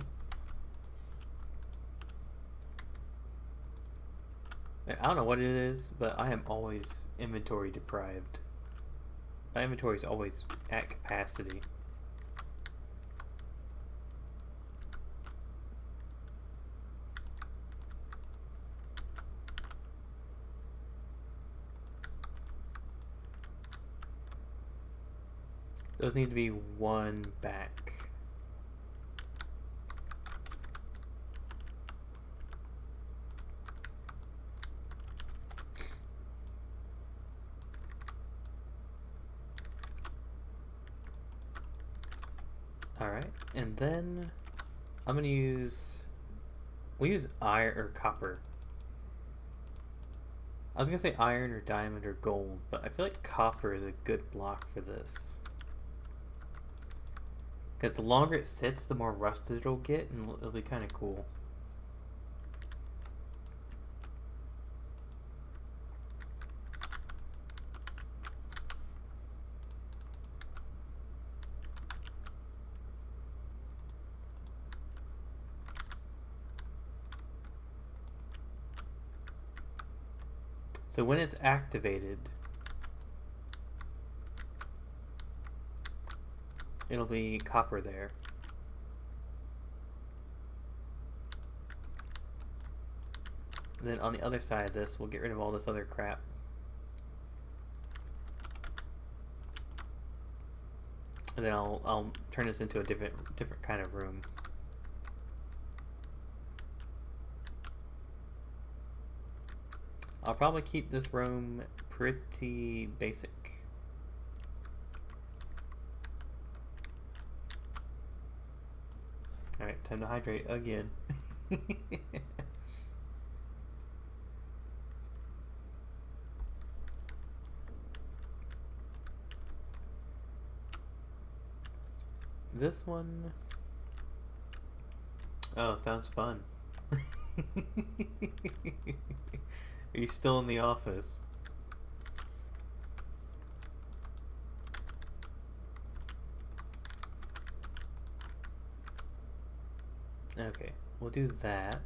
I don't know what it is, but I am always inventory deprived. My inventory is always at capacity. Those need to be 1 back. Alright, and then I'm gonna use, we'll use iron or copper. I was gonna say iron or diamond or gold, but I feel like copper is a good block for this. Because the longer it sits, the more rusted it'll get, and it'll be kind of cool. So when it's activated, it'll be copper there. And then on the other side of this, we'll get rid of all this other crap. And then I'll turn this into a different kind of room. I'll probably keep this room pretty basic. Alright, time to hydrate again. This one... Oh, sounds fun. Are you still in the office? Okay, we'll do that.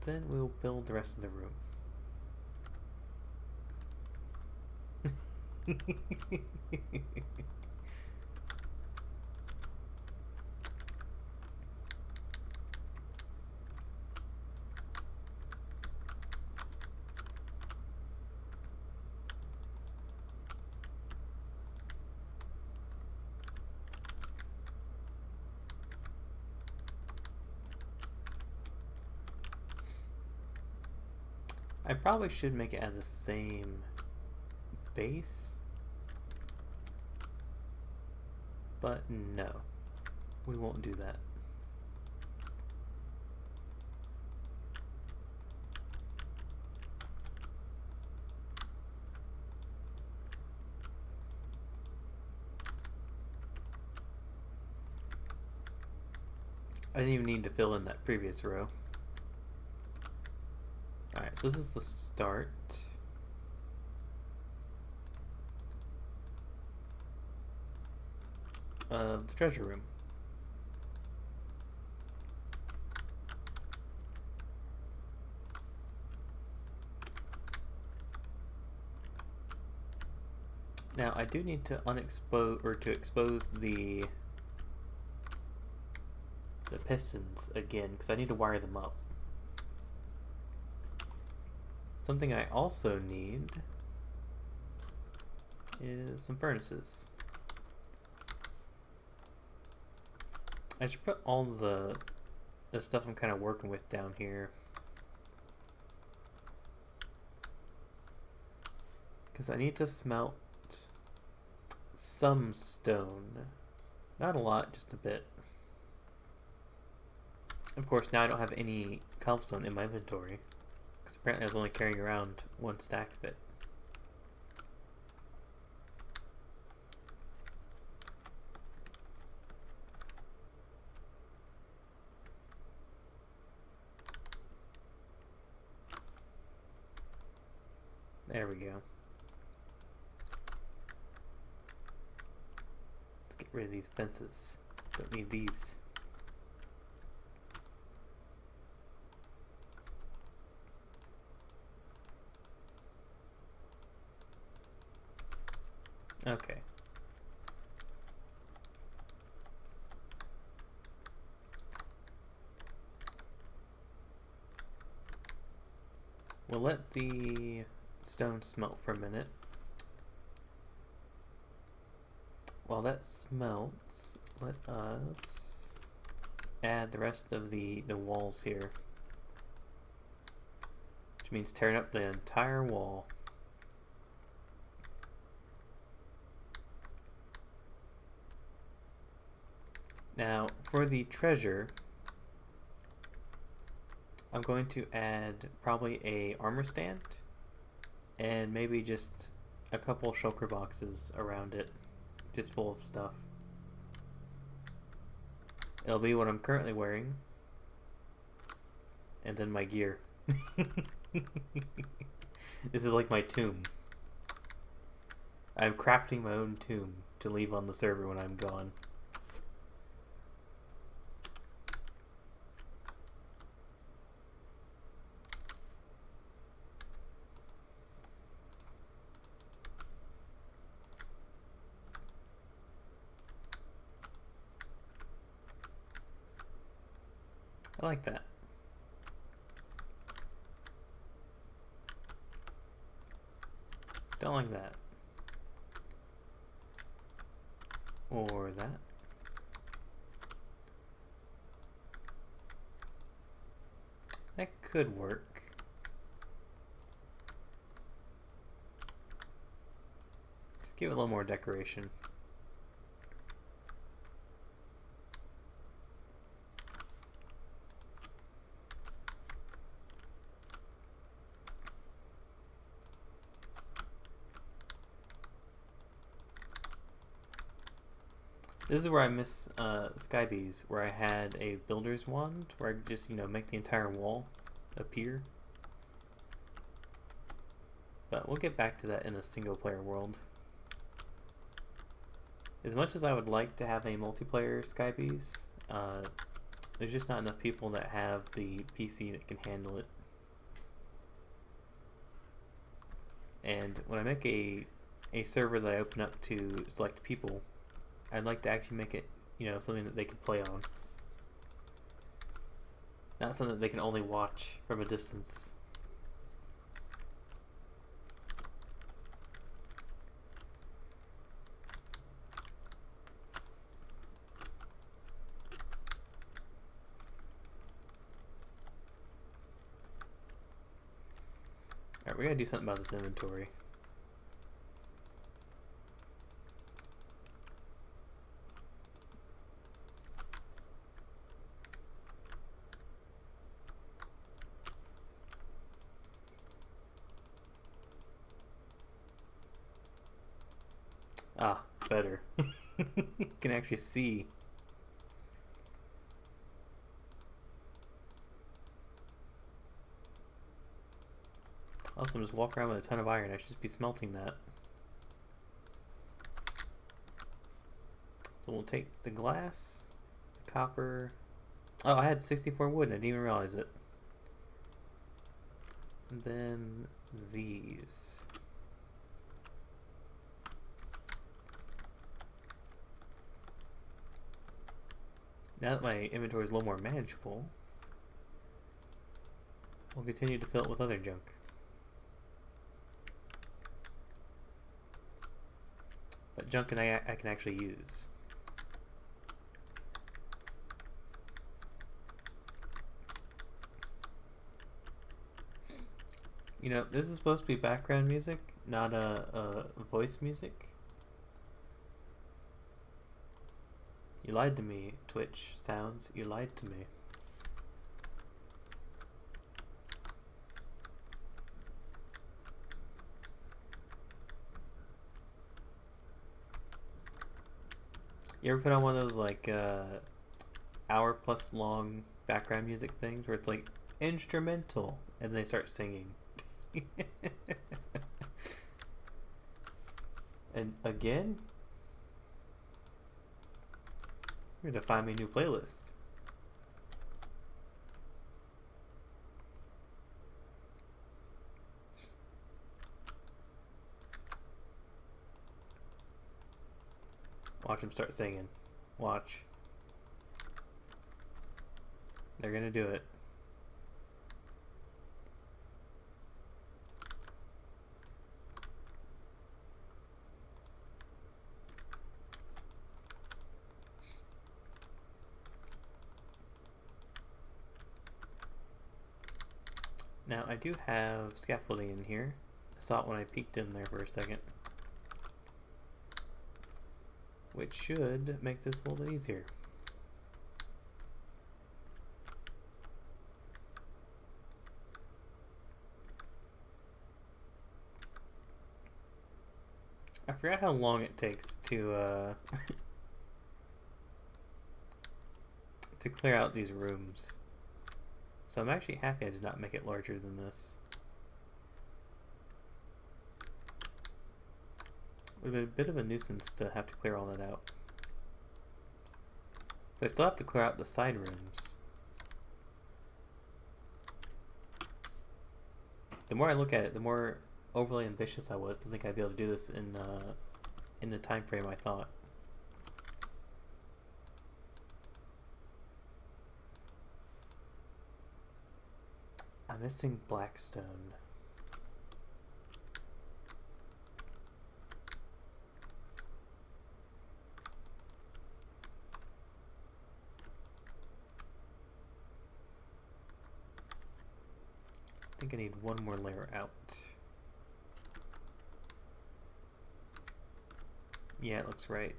Then we'll build the rest of the room. I probably should make it at the same base, but no, we won't do that. I didn't even need to fill in that previous row. Alright, so this is the start. Of the treasure room. Now I do need to expose the pistons again, because I need to wire them up. Something I also need is some furnaces. I should put all the stuff I'm kind of working with down here, because I need to smelt some stone. Not a lot, just a bit. Of course, now I don't have any cobblestone in my inventory, because apparently I was only carrying around one stack of it. There we go. Let's get rid of these fences. Don't need these. Okay. We'll let the stone smelt for a minute. While that smelts, let us add the rest of the walls here. Which means tearing up the entire wall. Now, for the treasure, I'm going to add probably a armor stand and maybe just a couple shulker boxes around it, just full of stuff. It'll be what I'm currently wearing, and then my gear. This is like my tomb. I'm crafting my own tomb to leave on the server when I'm gone. I like that. Don't like that. Or that. That could work. Just give it a little more decoration. This is where I miss Skybees, where I had a builder's wand, where I could just, make the entire wall appear. But we'll get back to that in a single player world. As much as I would like to have a multiplayer Skybees, there's just not enough people that have the PC that can handle it. And when I make a server that I open up to select people, I'd like to actually make it, something that they can play on. Not something that they can only watch from a distance. Alright, we gotta do something about this inventory. Ah, better. You can actually see. Also, just walk around with a ton of iron. I should just be smelting that. So we'll take the glass, the copper. Oh, I had 64 wood and I didn't even realize it. And then these. Now that my inventory is a little more manageable, we'll continue to fill it with other junk. But junk and I can actually use. This is supposed to be background music, not a voice music. You lied to me, Twitch sounds. You lied to me. You ever put on one of those like hour plus long background music things where it's like instrumental and they start singing? And again, you're gonna find me a new playlist. Watch them start singing. Watch. They're gonna do it. Now I do have scaffolding in here. I saw it when I peeked in there for a second, which should make this a little easier. I forgot how long it takes to to clear out these rooms. So I'm actually happy I did not make it larger than this. It would have been a bit of a nuisance to have to clear all that out. I still have to clear out the side rooms. The more I look at it, the more overly ambitious I was to think I'd be able to do this in the time frame I thought. I'm missing blackstone. I think I need one more layer out. Yeah, it looks right.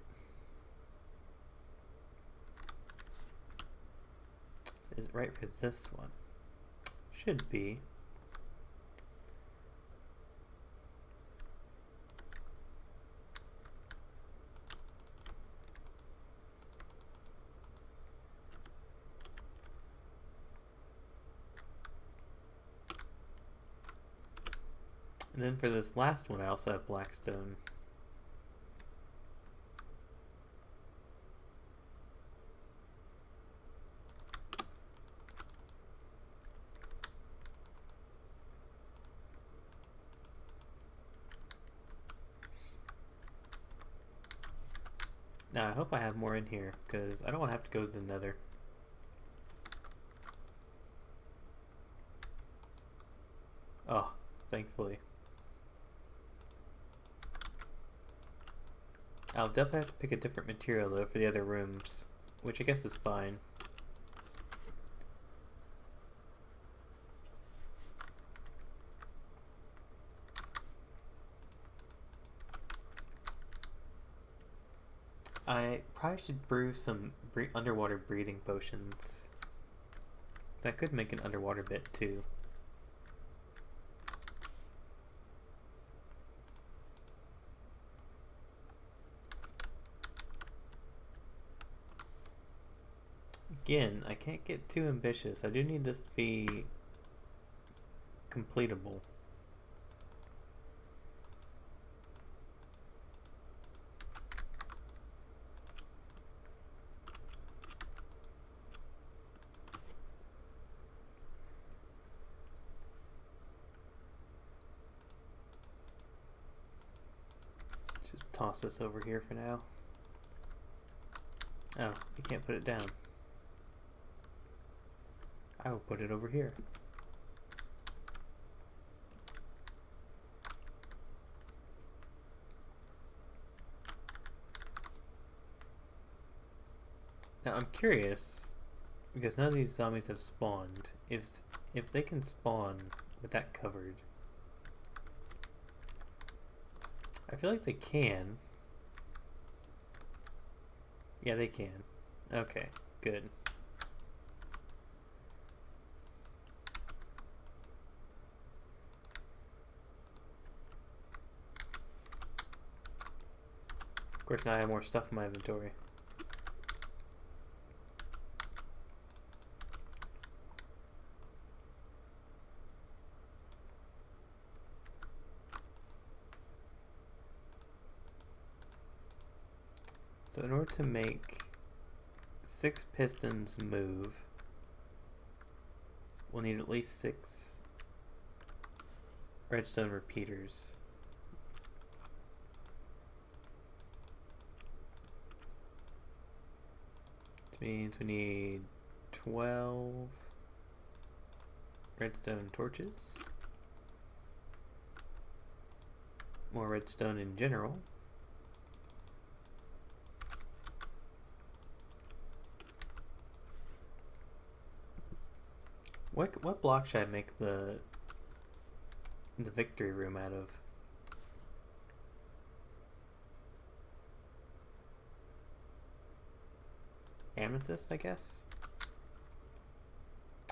Is it right for this one? Should be. And then for this last one, I also have blackstone. Now I hope I have more in here, because I don't want to have to go to the nether. Oh, thankfully. I'll definitely have to pick a different material though for the other rooms, which I guess is fine. I probably should brew some underwater breathing potions. That could make an underwater bit too. Again, I can't get too ambitious. I do need this to be completable. Just toss this over here for now. Oh, you can't put it down. I will put it over here. Now I'm curious, because none of these zombies have spawned, if they can spawn with that covered. I feel like they can. Yeah, they can. Okay, good. Of course, now I have more stuff in my inventory. So in order to make 6 pistons move, we'll need at least 6 redstone repeaters. Which means we need 12 redstone torches. More redstone in general. What block should I make the victory room out of? Amethyst, I guess?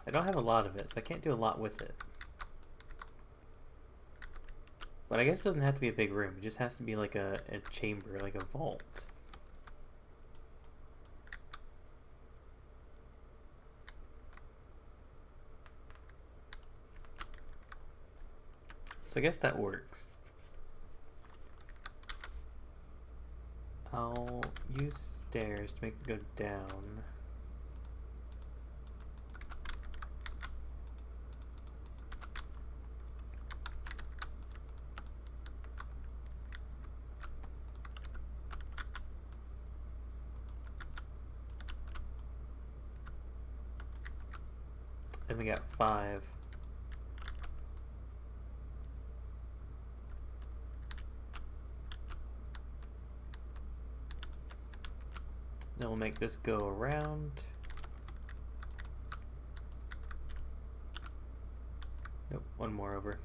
I don't have a lot of it, so I can't do a lot with it. But I guess it doesn't have to be a big room. It just has to be like a chamber, like a vault. So I guess that works. I'll use stairs to make it go down. Then we got 5 Then we'll make this go around. Nope, one more over.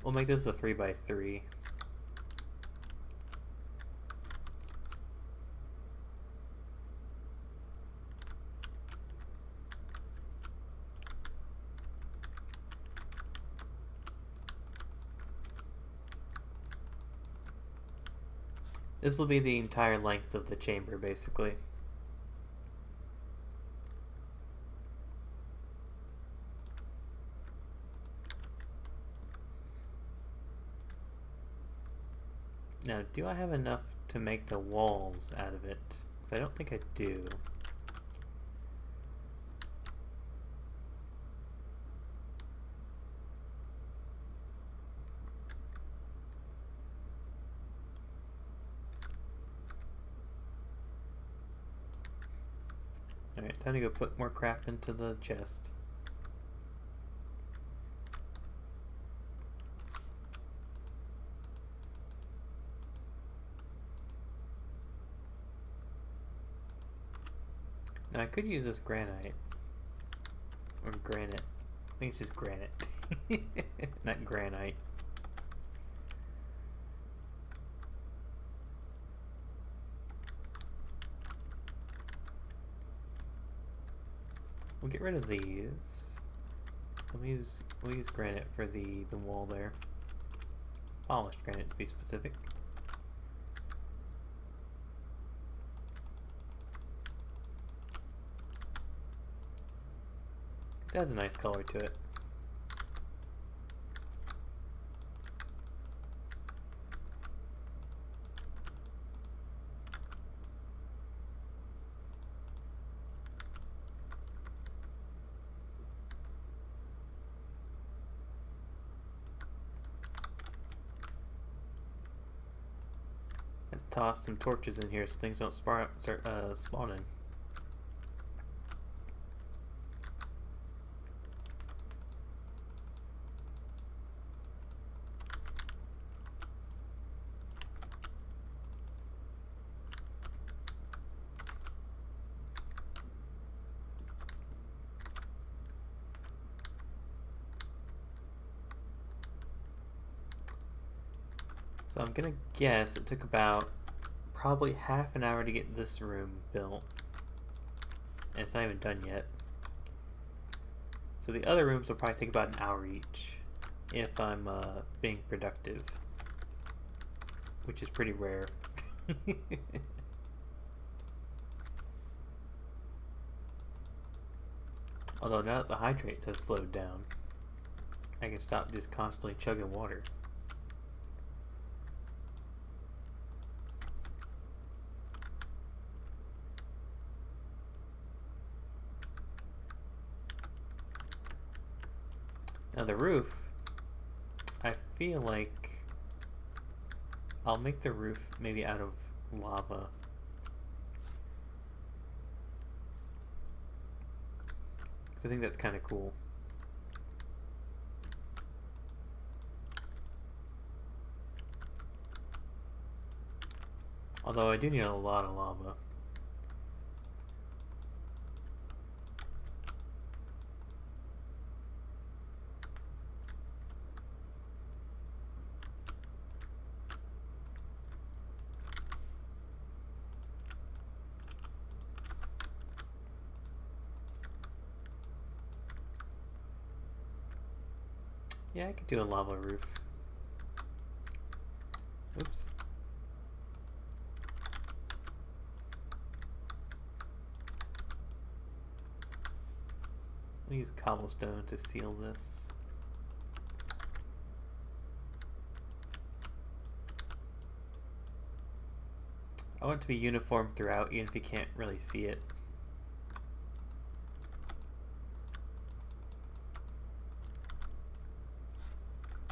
We'll make this a 3x3. This will be the entire length of the chamber, basically. Now, do I have enough to make the walls out of it? Because I don't think I do. Alright, time to go put more crap into the chest. Now I could use this granite. Or granite. I think it's just granite. Not granite. We'll get rid of these. We'll use granite for the wall there. Polished granite to be specific. It has a nice color to it. Toss some torches in here so things don't start spawning. So I'm gonna guess it took about probably half an hour to get this room built. And it's not even done yet. So the other rooms will probably take about an hour each if I'm being productive. Which is pretty rare. Although now that the hydrates have slowed down, I can stop just constantly chugging water. Now the roof, I feel like I'll make the roof maybe out of lava. I think that's kind of cool. Although I do need a lot of lava. Yeah, I could do a lava roof. Oops. I'll use cobblestone to seal this. I want it to be uniform throughout, even if you can't really see it.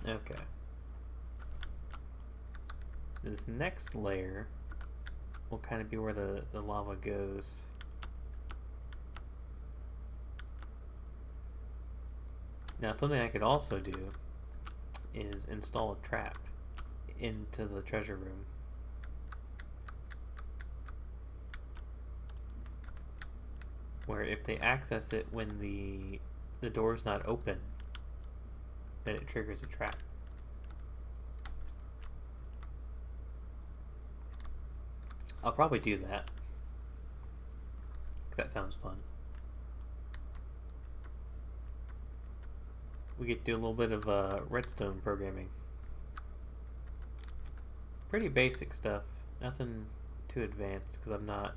Okay. This next layer will kind of be where the lava goes. Now something I could also do is install a trap. into the treasure room. Where if they access it when the door's not open, then it triggers a trap. I'll probably do that. 'Cause that sounds fun. We could do a little bit of redstone programming. Pretty basic stuff. Nothing too advanced because I'm not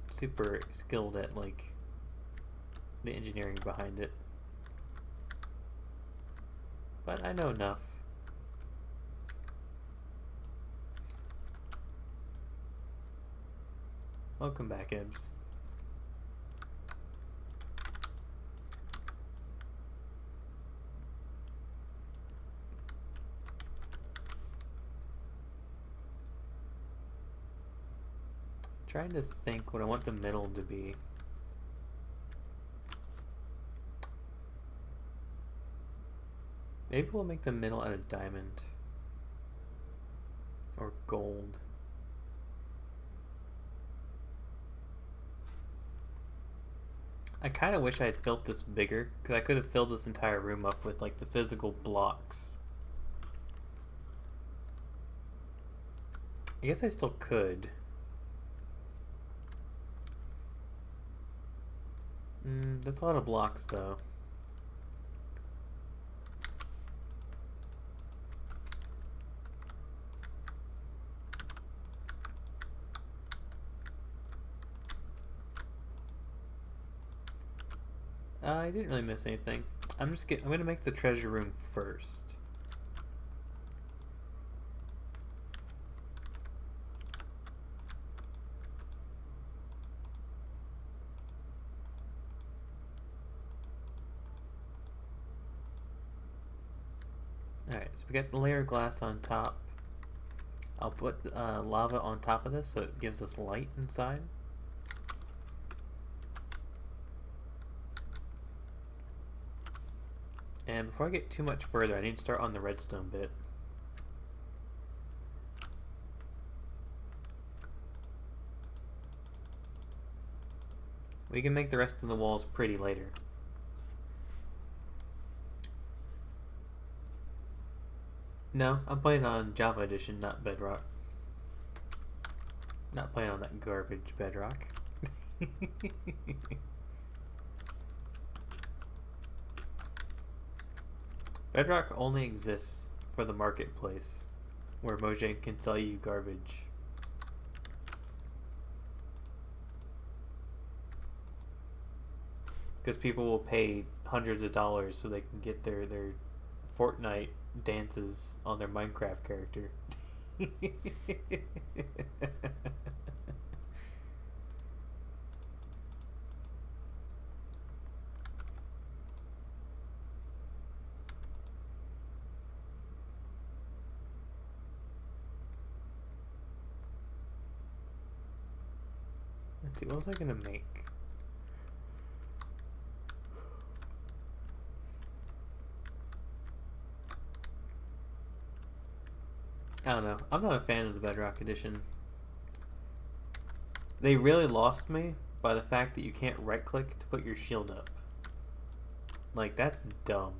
super skilled at like the engineering behind it. But I know enough. Welcome back, Ebbs. Trying to think what I want the middle to be. Maybe we'll make the middle out of diamond. Or gold. I kind of wish I had built this bigger, because I could have filled this entire room up with like the physical blocks. I guess I still could. That's a lot of blocks though. I didn't really miss anything. I'm gonna make the treasure room first. Alright, so we got the layer of glass on top. I'll put lava on top of this so it gives us light inside. And before I get too much further, I need to start on the redstone bit. We can make the rest of the walls pretty later. No, I'm playing on Java Edition, not Bedrock. Not playing on that garbage Bedrock. Bedrock only exists for the marketplace, where Mojang can sell you garbage. Because people will pay hundreds of dollars so they can get their Fortnite dances on their Minecraft character. Let's see, what was I gonna make? I don't know. I'm not a fan of the Bedrock Edition. They really lost me by the fact that you can't right click to put your shield up. Like, that's dumb.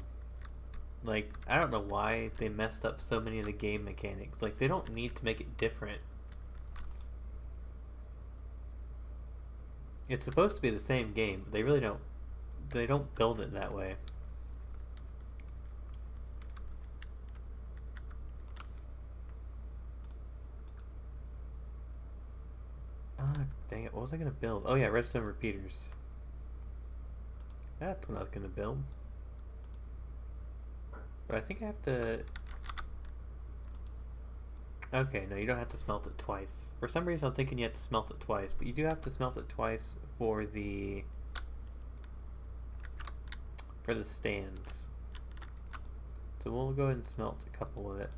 Like, I don't know why they messed up so many of the game mechanics. Like, they don't need to make it different. It's supposed to be the same game, but they really don't. They don't build it that way. Ah, dang it. What was I going to build? Oh yeah, redstone repeaters. That's what I was going to build. But I think I have to... Okay, no, you don't have to smelt it twice. For some reason I'm thinking you have to smelt it twice, but you do have to smelt it twice for the stands. So we'll go ahead and smelt a couple of it.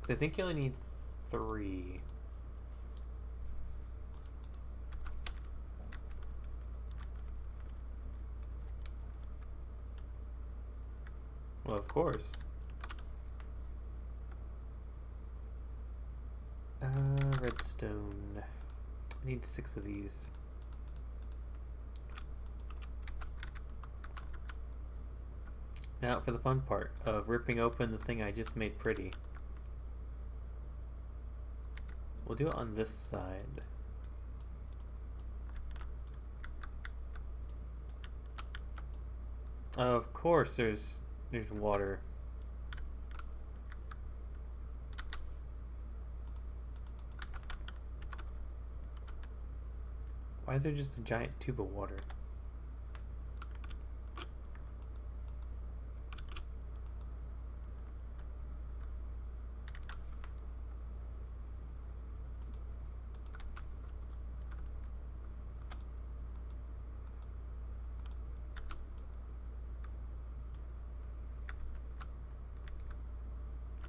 I think you only need 3. Well, of course. redstone. I need 6 of these. Now for the fun part of ripping open the thing I just made pretty. We'll do it on this side. Of course there's water. Why is there just a giant tube of water?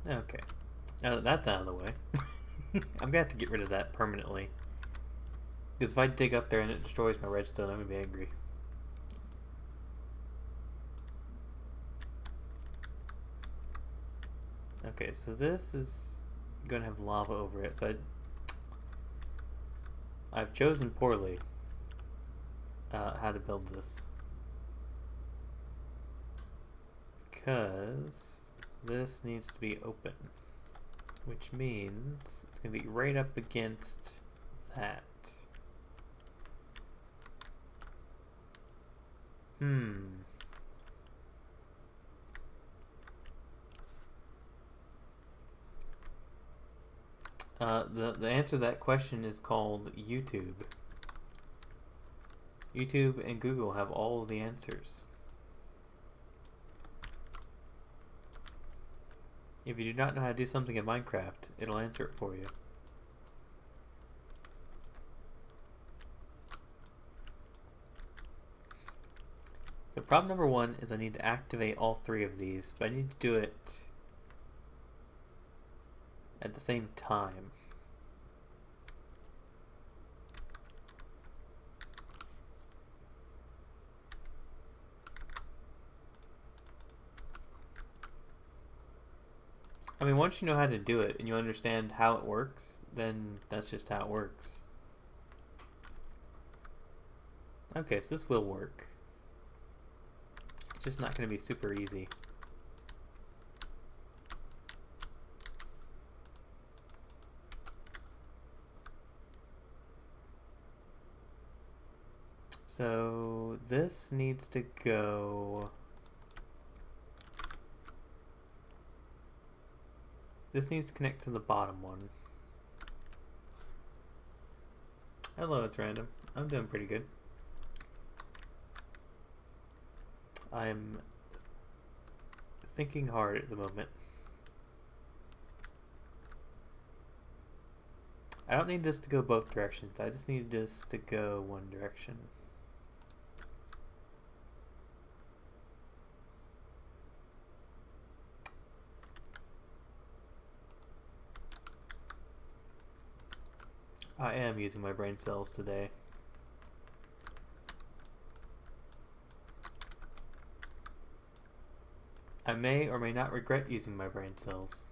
Okay, now that that's out of the way, I'm gonna have to get rid of that permanently. Because if I dig up there and it destroys my redstone, I'm gonna be angry. Okay, so this is gonna have lava over it, so I've chosen poorly how to build this. Because this needs to be open, which means it's going to be right up against that. The answer to that question is called YouTube. YouTube and Google have all of the answers. If you do not know how to do something in Minecraft, it'll answer it for you. So problem number 1 is I need to activate all 3 of these, but I need to do it at the same time. I mean, once you know how to do it and you understand how it works, then that's just how it works. Okay, so this will work. It's just not going to be super easy. So this needs to go... This needs to connect to the bottom one. Hello, it's random. I'm doing pretty good. I'm thinking hard at the moment. I don't need this to go both directions. I just need this to go one direction. I am using my brain cells today. I may or may not regret using my brain cells.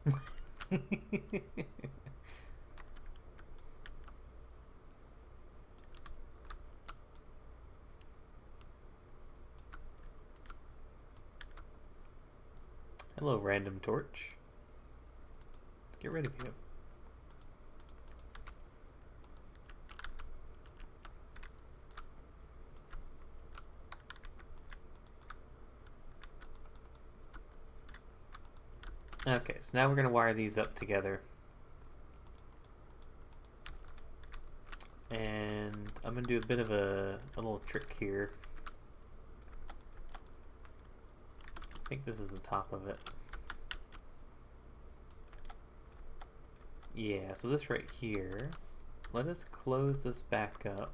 Hello, random torch. Let's get rid of you. Okay, so now we're going to wire these up together. And I'm going to do a bit of a little trick here. I think this is the top of it. Yeah, so this right here, let us close this back up.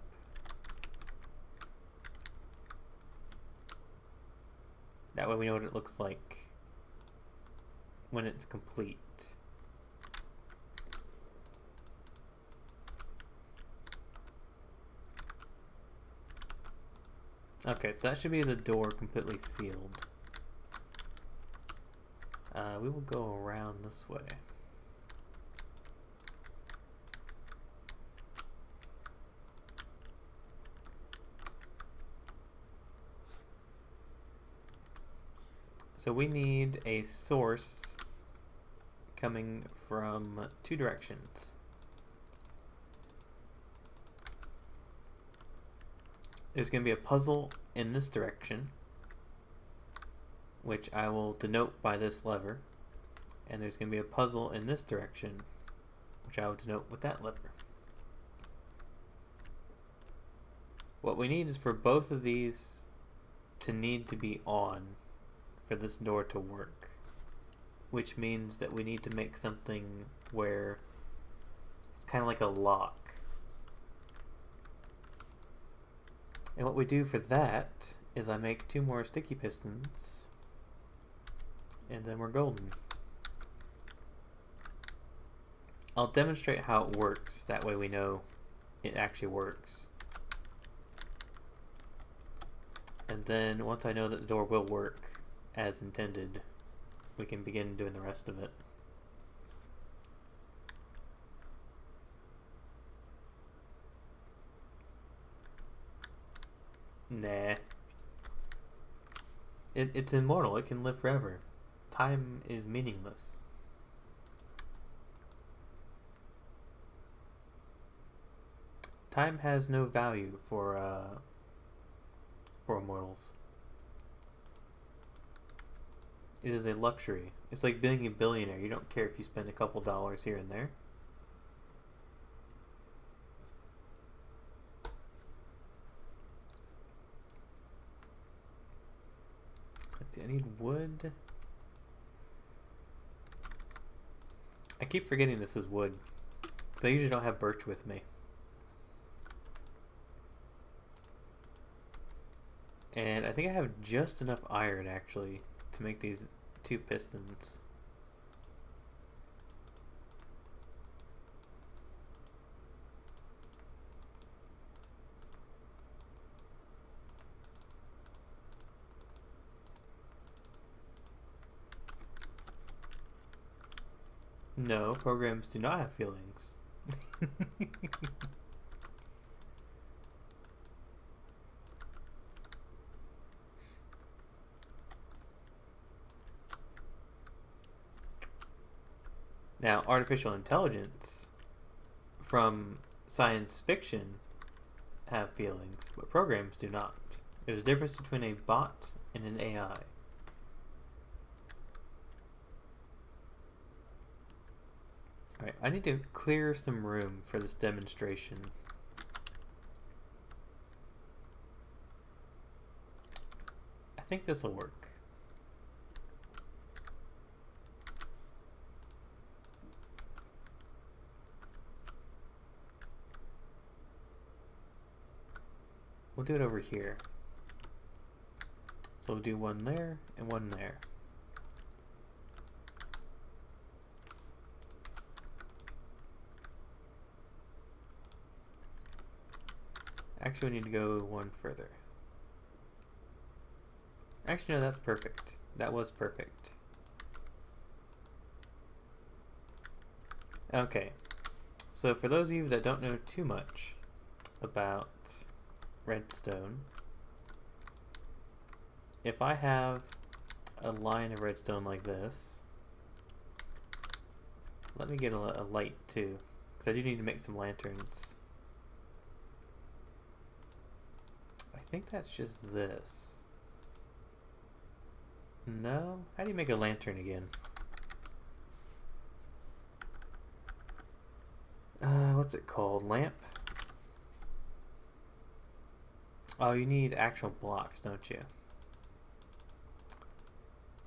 That way we know what it looks like when it's complete. Okay, so that should be the door completely sealed. We will go around this way. So we need a source coming from two directions. There's going to be a puzzle in this direction, which I will denote by this lever. And there's going to be a puzzle in this direction, which I will denote with that lever. What we need is for both of these to need to be on for this door to work, which means that we need to make something where it's kind of like a lock. And what we do for that is I make 2 more sticky pistons, and then we're golden. I'll demonstrate how it works, that way we know it actually works. And then once I know that the door will work as intended, we can begin doing the rest of it. Nah. It's immortal, it can live forever. Time is meaningless. Time has no value for immortals. It is a luxury. It's like being a billionaire. You don't care if you spend a couple dollars here and there. Let's see, I need wood. I keep forgetting this is wood, because I usually don't have birch with me. And I think I have just enough iron, actually, to make these 2 pistons. No, programs do not have feelings. Now, artificial intelligence from science fiction have feelings, but programs do not. There's a difference between a bot and an AI. Alright, I need to clear some room for this demonstration. I think this will work. We'll do it over here. So we'll do one there and one there. Actually, we need to go one further. Actually, no, that's perfect. That was perfect. Okay. So for those of you that don't know too much about redstone, if I have a line of redstone like this, let me get a light too, because I do need to make some lanterns. I think that's just this. No? How do you make a lantern again? What's it called? Lamp? Oh, you need actual blocks, don't you?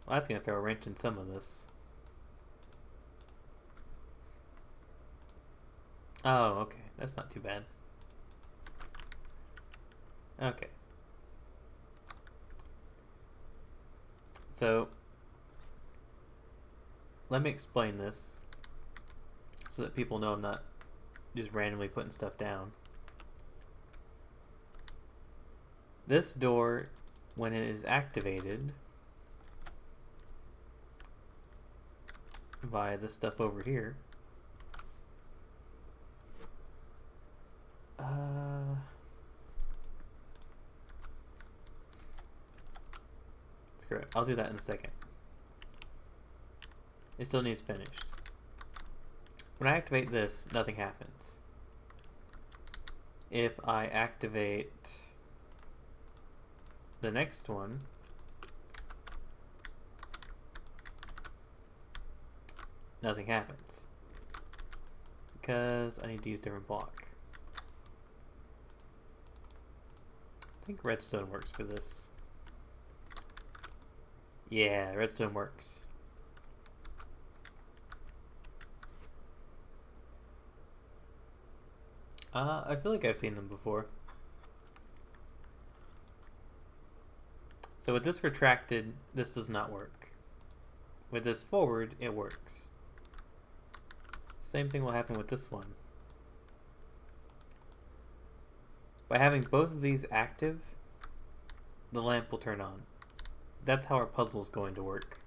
Well, that's gonna throw a wrench in some of this. Oh, okay. That's not too bad. Okay. So, let me explain this so that people know I'm not just randomly putting stuff down. This door, when it is activated via this stuff over here, screw it, I'll do that in a second. It still needs finished. When I activate this, nothing happens. If I activate the next one, nothing happens. Because I need to use a different block. I think redstone works for this. Yeah, redstone works. I feel like I've seen them before. So with this retracted, this does not work. With this forward, it works. Same thing will happen with this one. By having both of these active, the lamp will turn on. That's how our puzzle is going to work.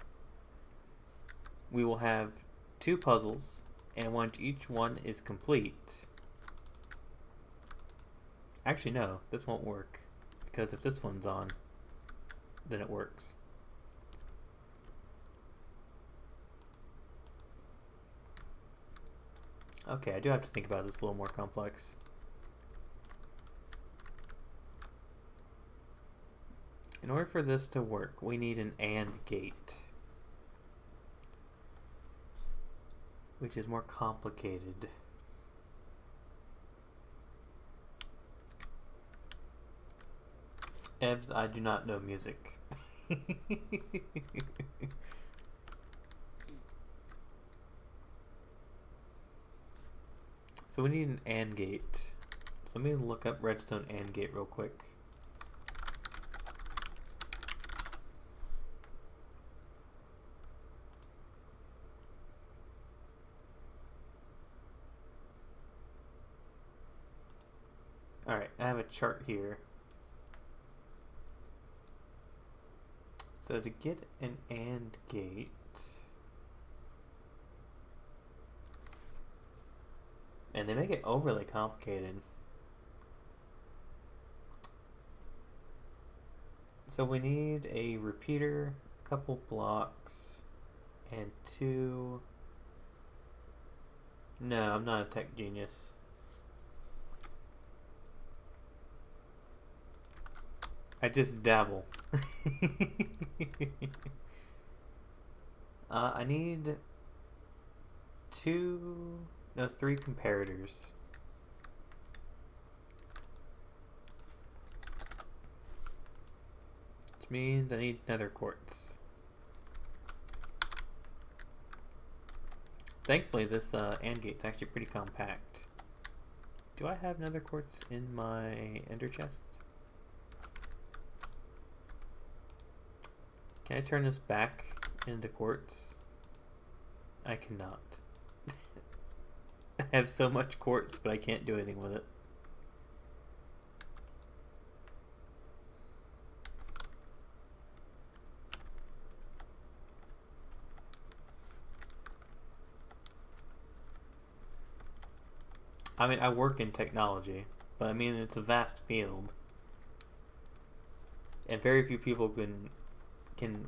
We will have 2 puzzles, and once each one is complete... Actually, no, this won't work. Because if this one's on, then it works. Okay, I do have to think about this a little more complex. In order for this to work, we need an AND gate, which is more complicated. Ebbs, I do not know music. So we need an AND gate. So let me look up redstone AND gate real quick. Alright, I have a chart here. So to get an AND gate, and they make it overly complicated. So we need a repeater, a couple blocks, and 2... No, I'm not a tech genius. I just dabble. I need 3 comparators. Which means I need nether quartz. Thankfully, this AND gate's actually pretty compact. Do I have nether quartz in my ender chest? Can I turn this back into quartz? I cannot. I have so much quartz, but I can't do anything with it. I mean, I work in technology, but I mean, it's a vast field. And very few people can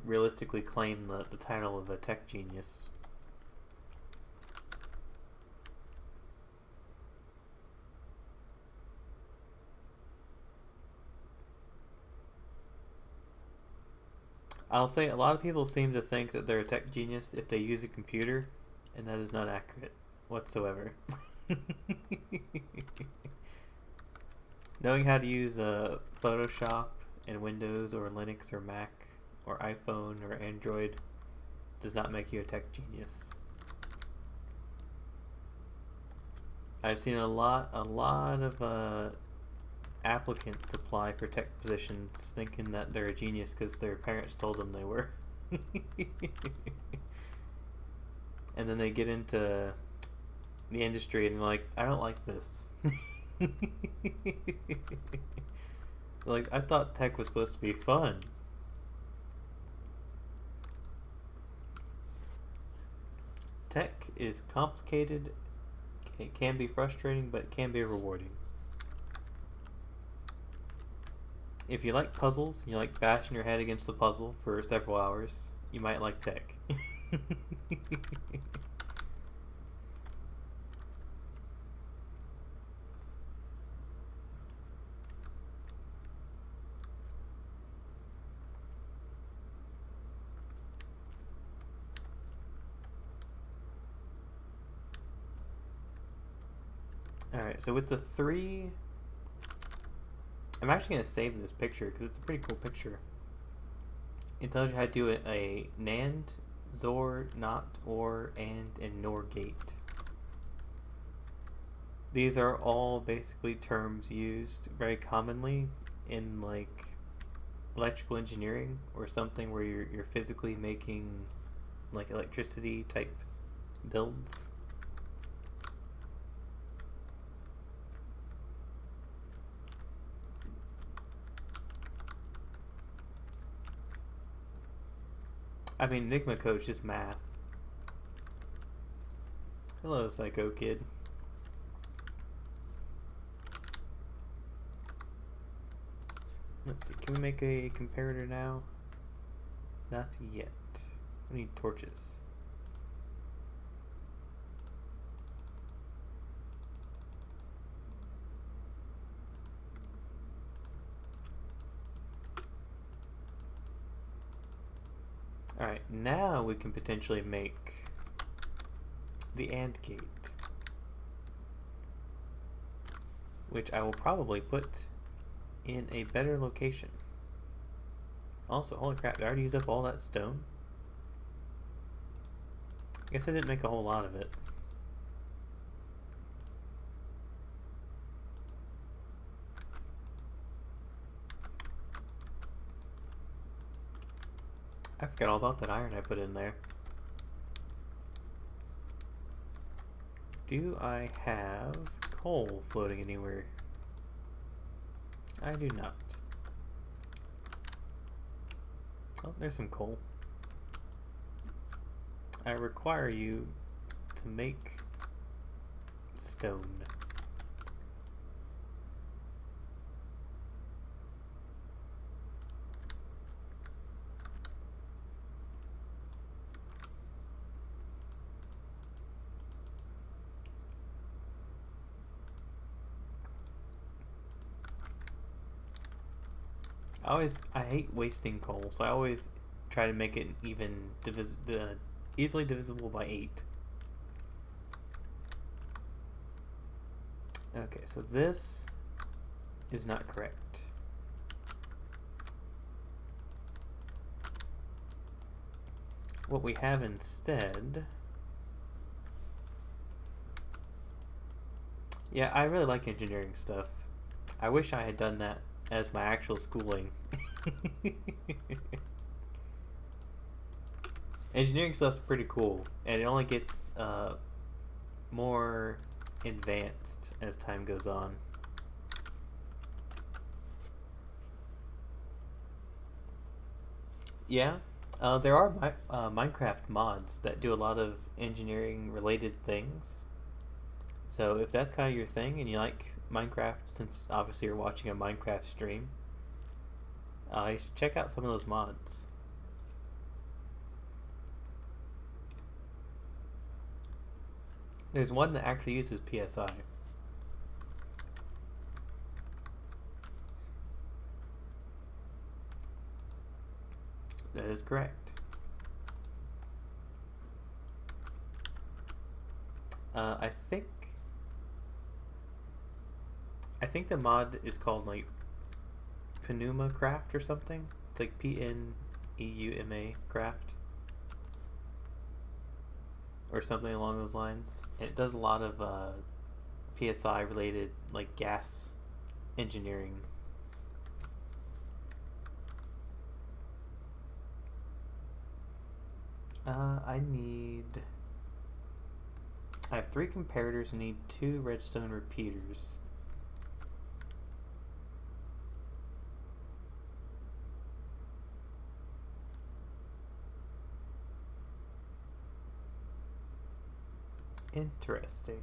realistically claim the title of a tech genius. I'll say a lot of people seem to think that they're a tech genius if they use a computer, and that is not accurate whatsoever. Knowing how to use Photoshop in Windows or Linux or Mac or iPhone or Android does not make you a tech genius. I've seen a lot of applicants apply for tech positions thinking that they're a genius because their parents told them they were. And then they get into the industry and they're like, I don't like this. Like, I thought tech was supposed to be fun. Tech is complicated, it can be frustrating, but it can be rewarding. If you like puzzles, you like bashing your head against the puzzle for several hours, you might like tech. Alright, so with the 3... I'm actually going to save this picture because it's a pretty cool picture. It tells you how to do a NAND, XOR, NOT, OR, and NOR gate. These are all basically terms used very commonly in like electrical engineering or something where you're physically making like electricity type builds. I mean, Enigma code is just math. Hello, Psycho Kid. Let's see, can we make a comparator now? Not yet. We need torches. Alright, now we can potentially make the AND gate, which I will probably put in a better location. Also, holy crap, did I already use up all that stone? I guess I didn't make a whole lot of it. I forgot all about that iron I put in there. Do I have coal floating anywhere? I do not. Oh, there's some coal. I require you to make stone. I hate wasting coal, so I always try to make it even easily divisible by 8. Okay, so this is not correct. What we have instead... Yeah, I really like engineering stuff. I wish I had done that as my actual schooling. Engineering stuff's pretty cool, and it only gets more advanced as time goes on. Yeah, there are Minecraft mods that do a lot of engineering related things. So if that's kind of your thing and you like Minecraft, since obviously you're watching a Minecraft stream, you should check out some of those mods. There's one that actually uses PSI. That is correct. I think the mod is called like Pneuma Craft or something. It's like Pneuma Craft or something along those lines. And it does a lot of PSI related like gas engineering. I have 3 comparators and need 2 redstone repeaters. Interesting.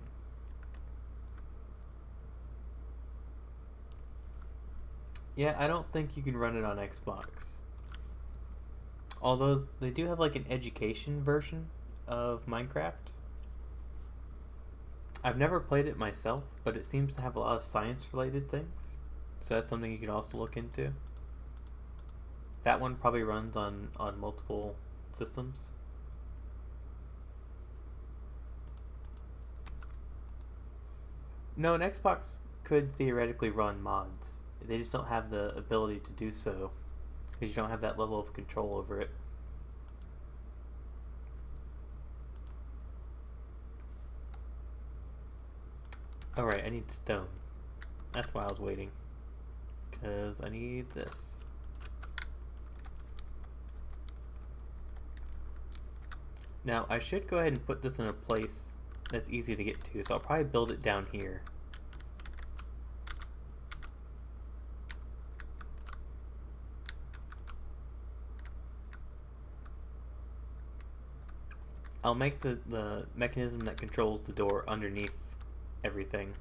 Yeah, I don't think you can run it on Xbox. Although they do have like an education version of Minecraft. I've never played it myself, but it seems to have a lot of science-related things. So that's something you could also look into. That one probably runs on multiple systems. No, an Xbox could theoretically run mods. They just don't have the ability to do so because you don't have that level of control over it. Alright, I need stone. That's why I was waiting. Because I need this. Now, I should go ahead and put this in a place that's easy to get to, so I'll probably build it down here. I'll make the mechanism that controls the door underneath everything.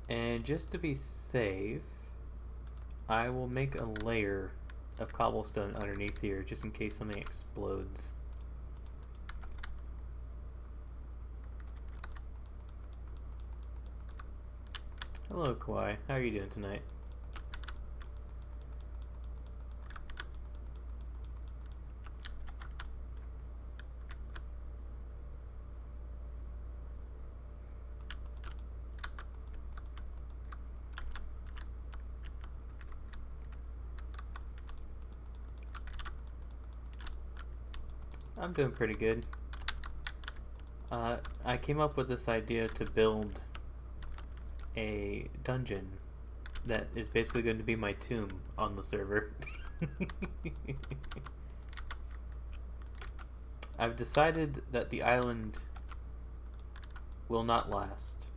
And just to be safe, I will make a layer of cobblestone underneath here just in case something explodes. Hello, Kawhi. How are you doing tonight? I'm doing pretty good. I came up with this idea to build a dungeon that is basically going to be my tomb on the server. I've decided that the island will not last.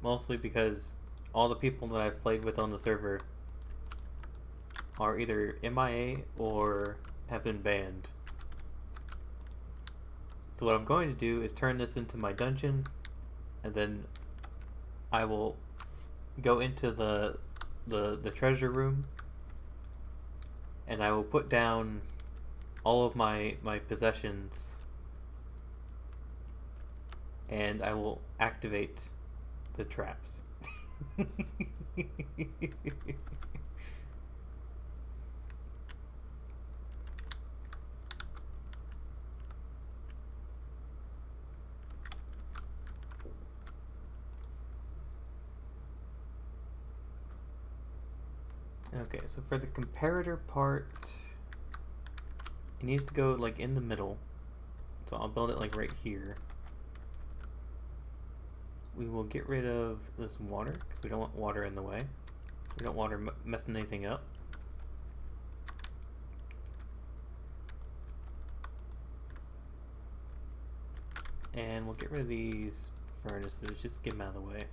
Mostly because all the people that I've played with on the server are either MIA or have been banned. So what I'm going to do is turn this into my dungeon, and then I will go into the treasure room, and I will put down all of my possessions, and I will activate the traps. Okay, so for the comparator part, it needs to go like in the middle. So I'll build it like right here. We will get rid of this water because we don't want water in the way. We don't want water messing anything up. And we'll get rid of these furnaces just to get them out of the way.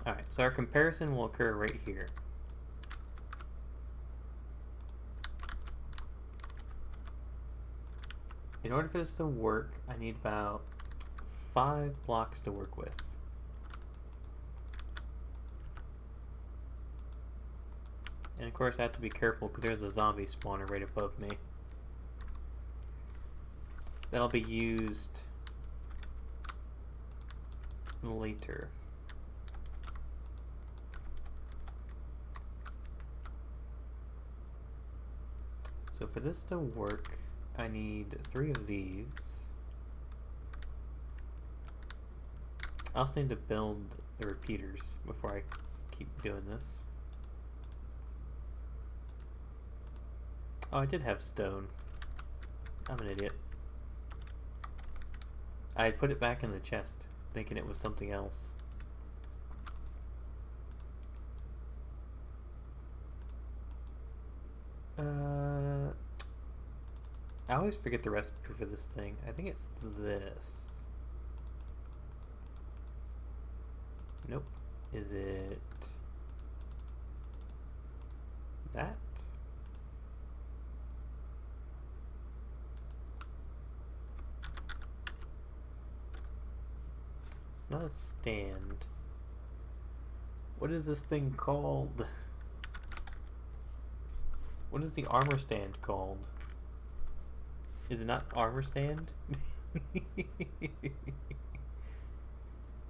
Alright, so our comparison will occur right here. In order for this to work, I need about 5 blocks to work with. And of course I have to be careful because there's a zombie spawner right above me. That'll be used later. So for this to work, I need 3 of these. I also need to build the repeaters before I keep doing this. Oh, I did have stone. I'm an idiot. I put it back in the chest, thinking it was something else. I always forget the recipe for this thing. I think it's this. Nope. Is it that? It's not a stand. What is this thing called? What is the armor stand called? Is it not armor stand?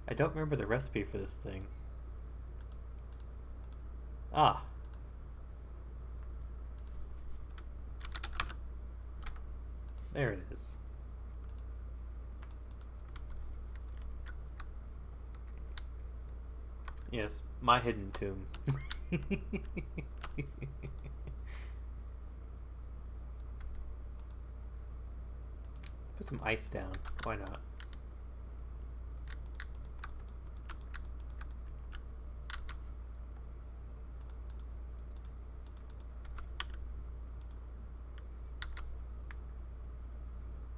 I don't remember the recipe for this thing. Ah. There it is. Yes, my hidden tomb. Put some ice down. Why not?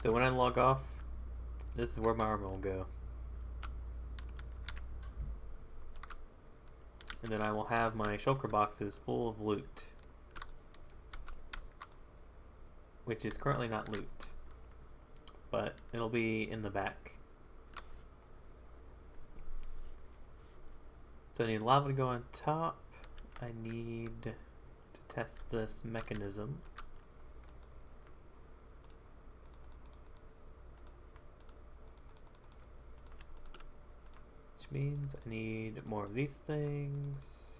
So when I log off, this is where my armor will go. And then I will have my shulker boxes full of loot. Which is currently not loot. But it'll be in the back. So I need lava to go on top. I need to test this mechanism. Which means I need more of these things.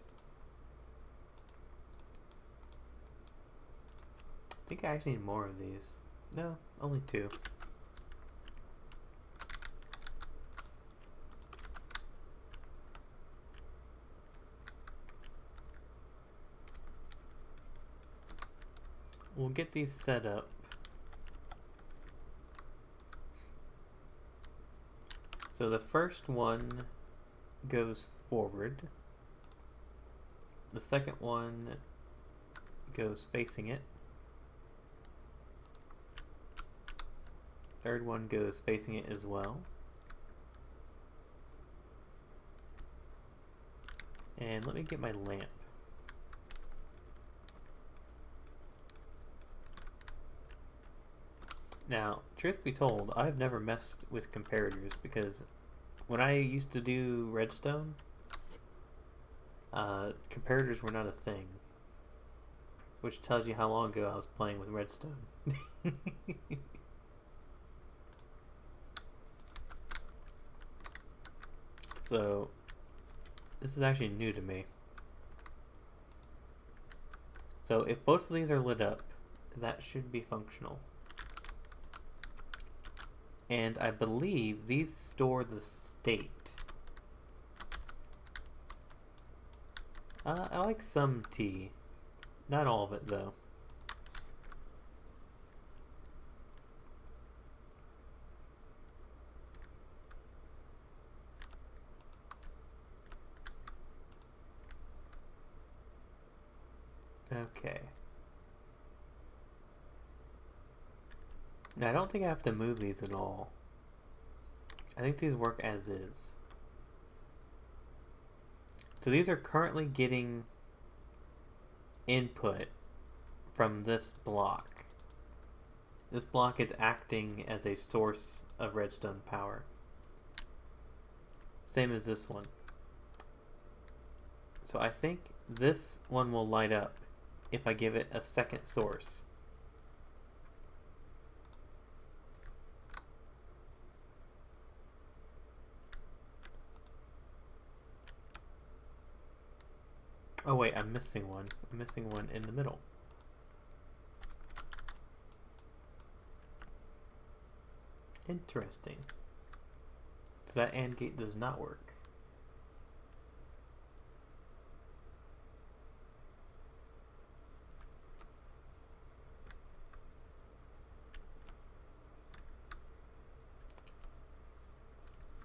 I think I actually need more of these. No, only 2. We'll get these set up. So the first one goes forward. The second one goes facing it. Third one goes facing it as well. And let me get my lamp. Now, truth be told, I've never messed with comparators because when I used to do redstone, comparators were not a thing. Which tells you how long ago I was playing with redstone. So, this is actually new to me. So, if both of these are lit up, that should be functional. And I believe these store the state. I like some tea. Not all of it, though. Okay. Now, I don't think I have to move these at all. I think these work as is. So these are currently getting input from this block. This block is acting as a source of redstone power. Same as this one. So I think this one will light up if I give it a second source. Oh wait, I'm missing one. I'm missing one in the middle. Interesting. So that AND gate does not work.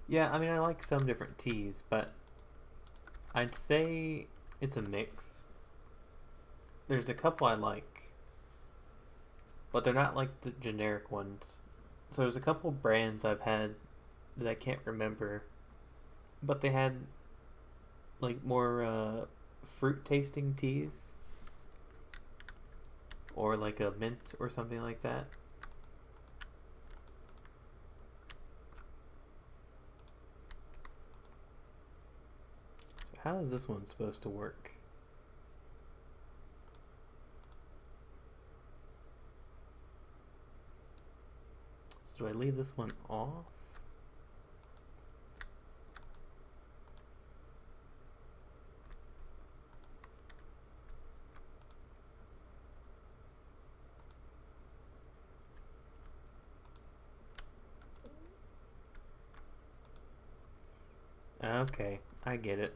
Yeah, I mean, I like some different teas, but I'd say it's a mix. There's a couple I like, but they're not like the generic ones. So there's a couple brands I've had that I can't remember, but they had like more fruit tasting teas, or like a mint or something like that. So how is this one supposed to work? So do I leave this one off? Okay, I get it.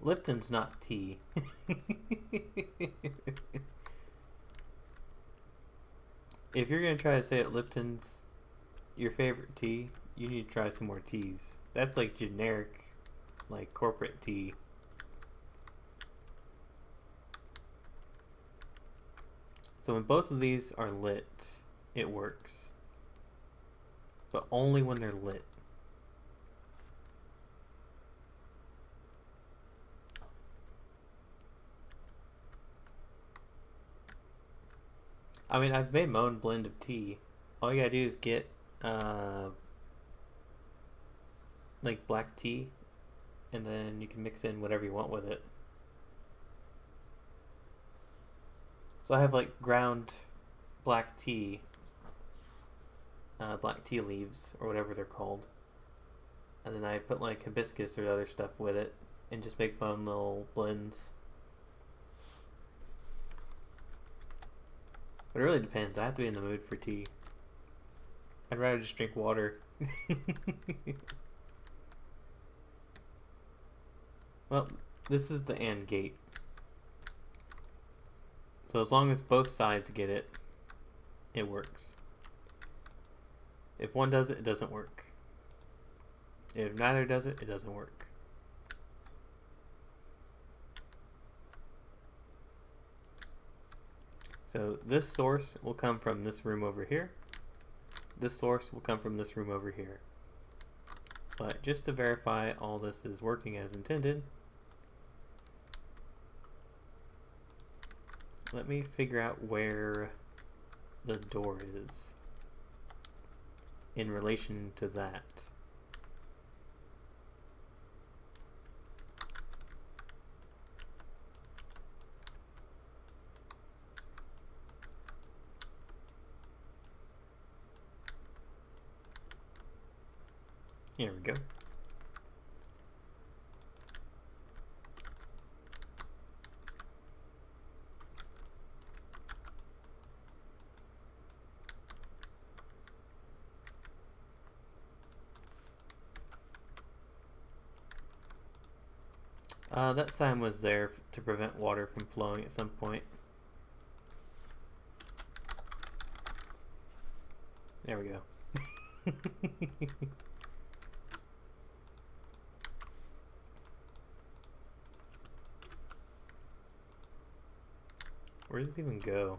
Lipton's not tea. If you're gonna try to say that Lipton's your favorite tea, you need to try some more teas. That's like generic, like corporate tea. So when both of these are lit, it works. But only when they're lit. I mean, I've made my own blend of tea. All you gotta do is get like black tea, and then you can mix in whatever you want with it. So I have like ground black tea leaves or whatever they're called, and then I put like hibiscus or other stuff with it and just make my own little blends. But it really depends. I have to be in the mood for tea. I'd rather just drink water. Well, this is the AND gate. So as long as both sides get it, it works. If one does it, it doesn't work. If neither does it, it doesn't work. So this source will come from this room over here. This source will come from this room over here. But just to verify all this is working as intended, let me figure out where the door is in relation to that. Here we go. That sign was there to prevent water from flowing at some point. There we go. Where does this even go?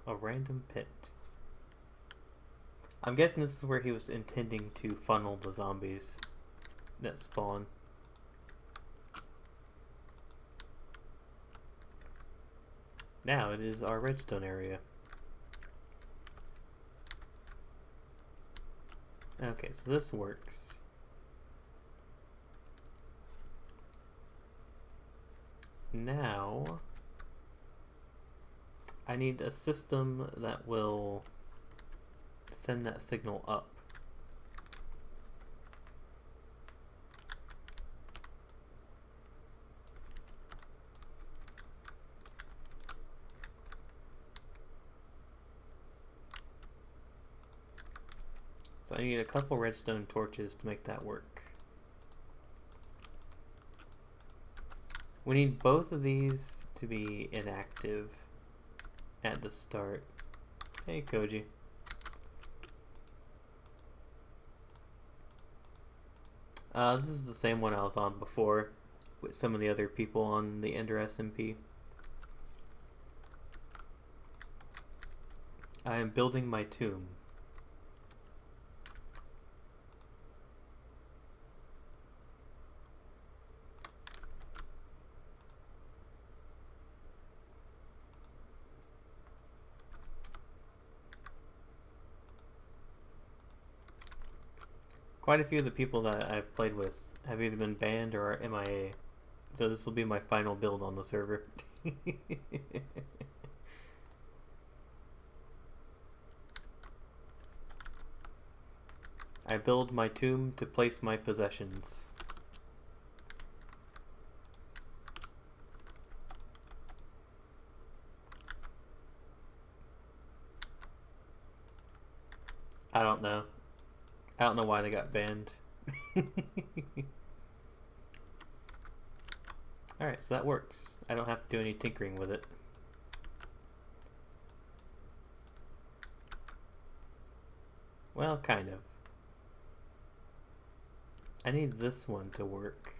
A random pit. I'm guessing this is where he was intending to funnel the zombies that spawn. Now it is our redstone area. Okay, so this works. Now I need a system that will send that signal up. So I need a couple redstone torches to make that work. We need both of these to be inactive at the start. Hey, Koji. This is the same one I was on before with some of the other people on the MinecraftSMP. I am building my tomb. Quite a few of the people that I've played with have either been banned or are MIA. So this will be my final build on the server. I build my tomb to place my possessions. I don't know. I don't know why they got banned. Alright, so that works. I don't have to do any tinkering with it. Well, kind of. I need this one to work.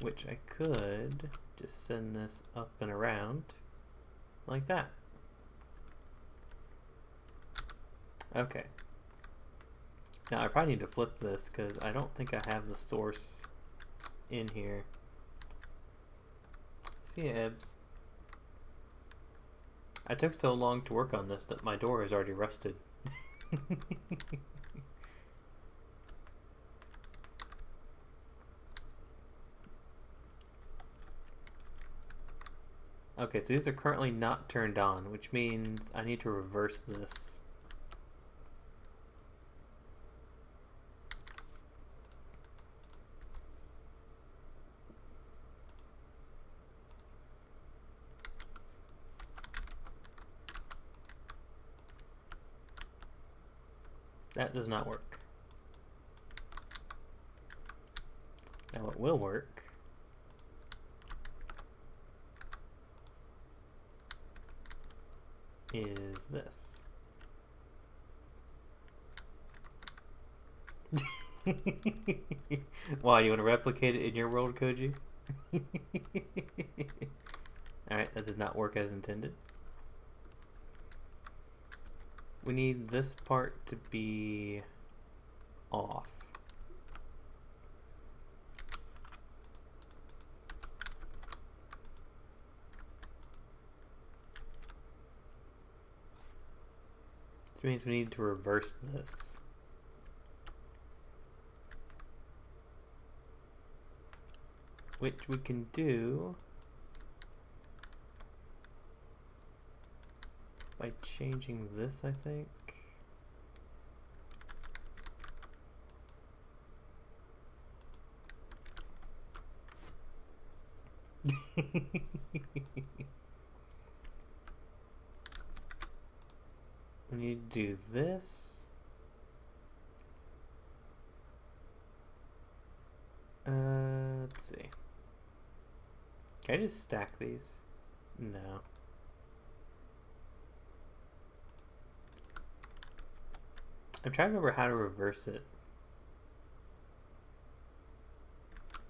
Which I could just send this up and around like that. Okay. Now I probably need to flip this because I don't think I have the source in here. See ya, Ebbs. I took so long to work on this that my door is already rusted. Okay, so these are currently not turned on, which means I need to reverse this. That does not work. Now what will work is this. Why, you want to replicate it in your world, Koji? Alright, that did not work as intended. We need this part to be off. This means we need to reverse this. Which we can do by changing this, I think. We need to do this. Let's see. Can I just stack these? No. I'm trying to remember how to reverse it.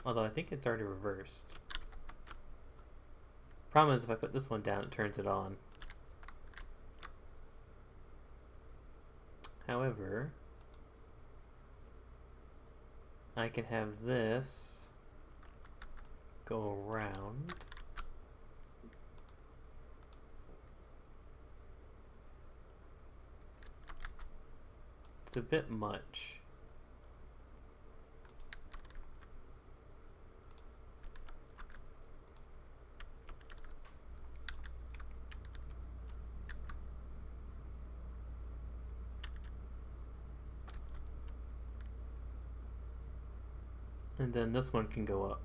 Although I think it's already reversed. Problem is if I put this one down, it turns it on. However, I can have this go around. It's a bit much. And then this one can go up.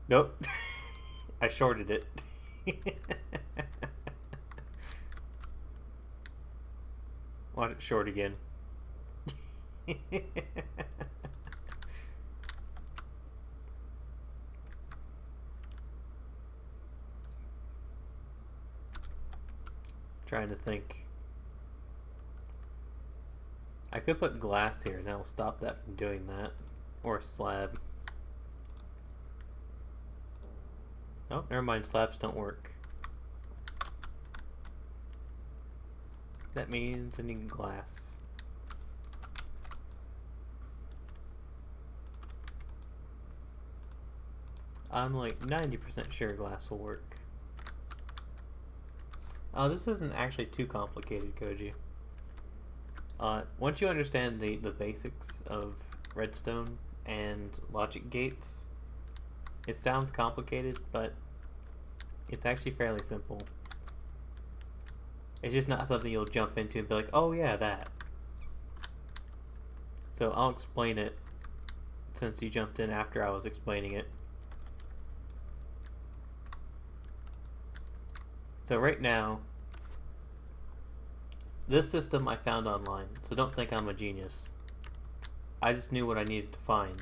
Nope. I shorted it. Want it short again. Trying to think. I could put glass here and that'll stop that from doing that. Or a slab. Oh, never mind, slabs don't work. That means I need glass. I'm like 90% sure glass will work. Oh, this isn't actually too complicated, Koji. Once you understand the basics of redstone and logic gates, it sounds complicated, but it's actually fairly simple. It's just not something you'll jump into and be like, oh yeah, that. So I'll explain it since you jumped in after I was explaining it. So right now, this system I found online, so don't think I'm a genius. I just knew what I needed to find.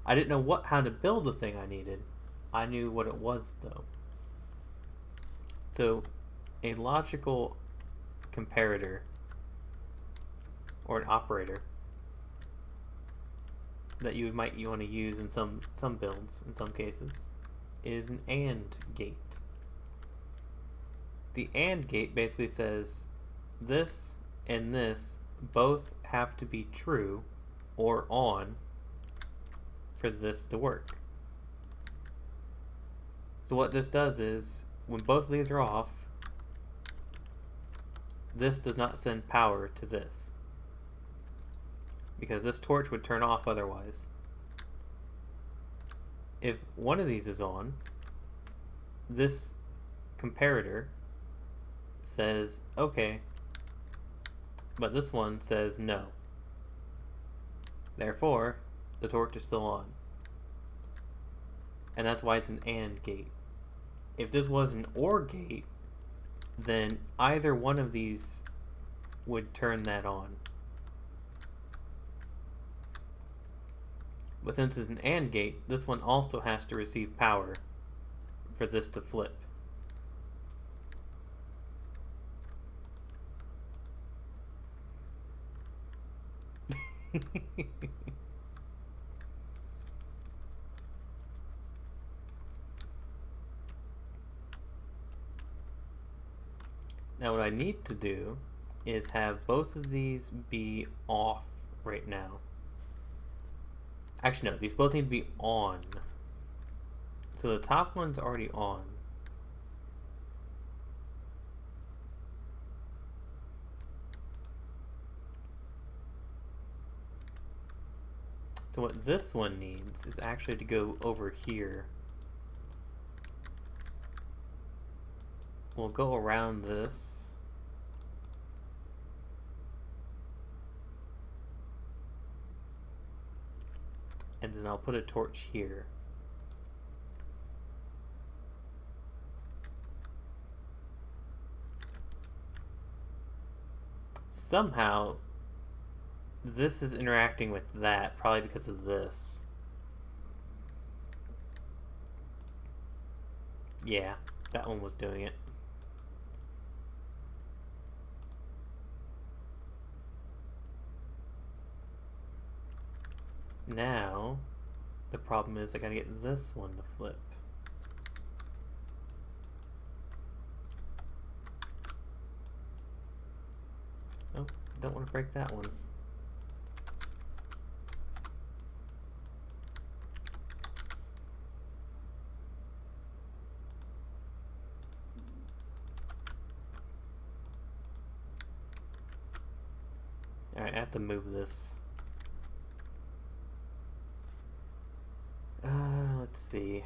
I didn't know how to build the thing I needed. I knew what it was, though. So, a logical comparator, or an operator, that you want to use in some builds, in some cases, is an AND gate. The AND gate basically says this and this both have to be true or on for this to work. So what this does is, when both of these are off, this does not send power to this, because this torch would turn off otherwise. If one of these is on, this comparator says okay, but this one says no. Therefore, the torch is still on. And that's why it's an AND gate. If this was an OR gate, then either one of these would turn that on. But since it's an AND gate, this one also has to receive power for this to flip. Now what I need to do is have both of these be off right now. Actually no, these both need to be on. So the top one's already on. So what this one needs is actually to go over here. We'll go around this. And then I'll put a torch here. Somehow, this is interacting with that, probably because of this. Yeah, that one was doing it. Now, the problem is I gotta get this one to flip. Oh, don't want to break that one. Alright, I have to move this. Let's see.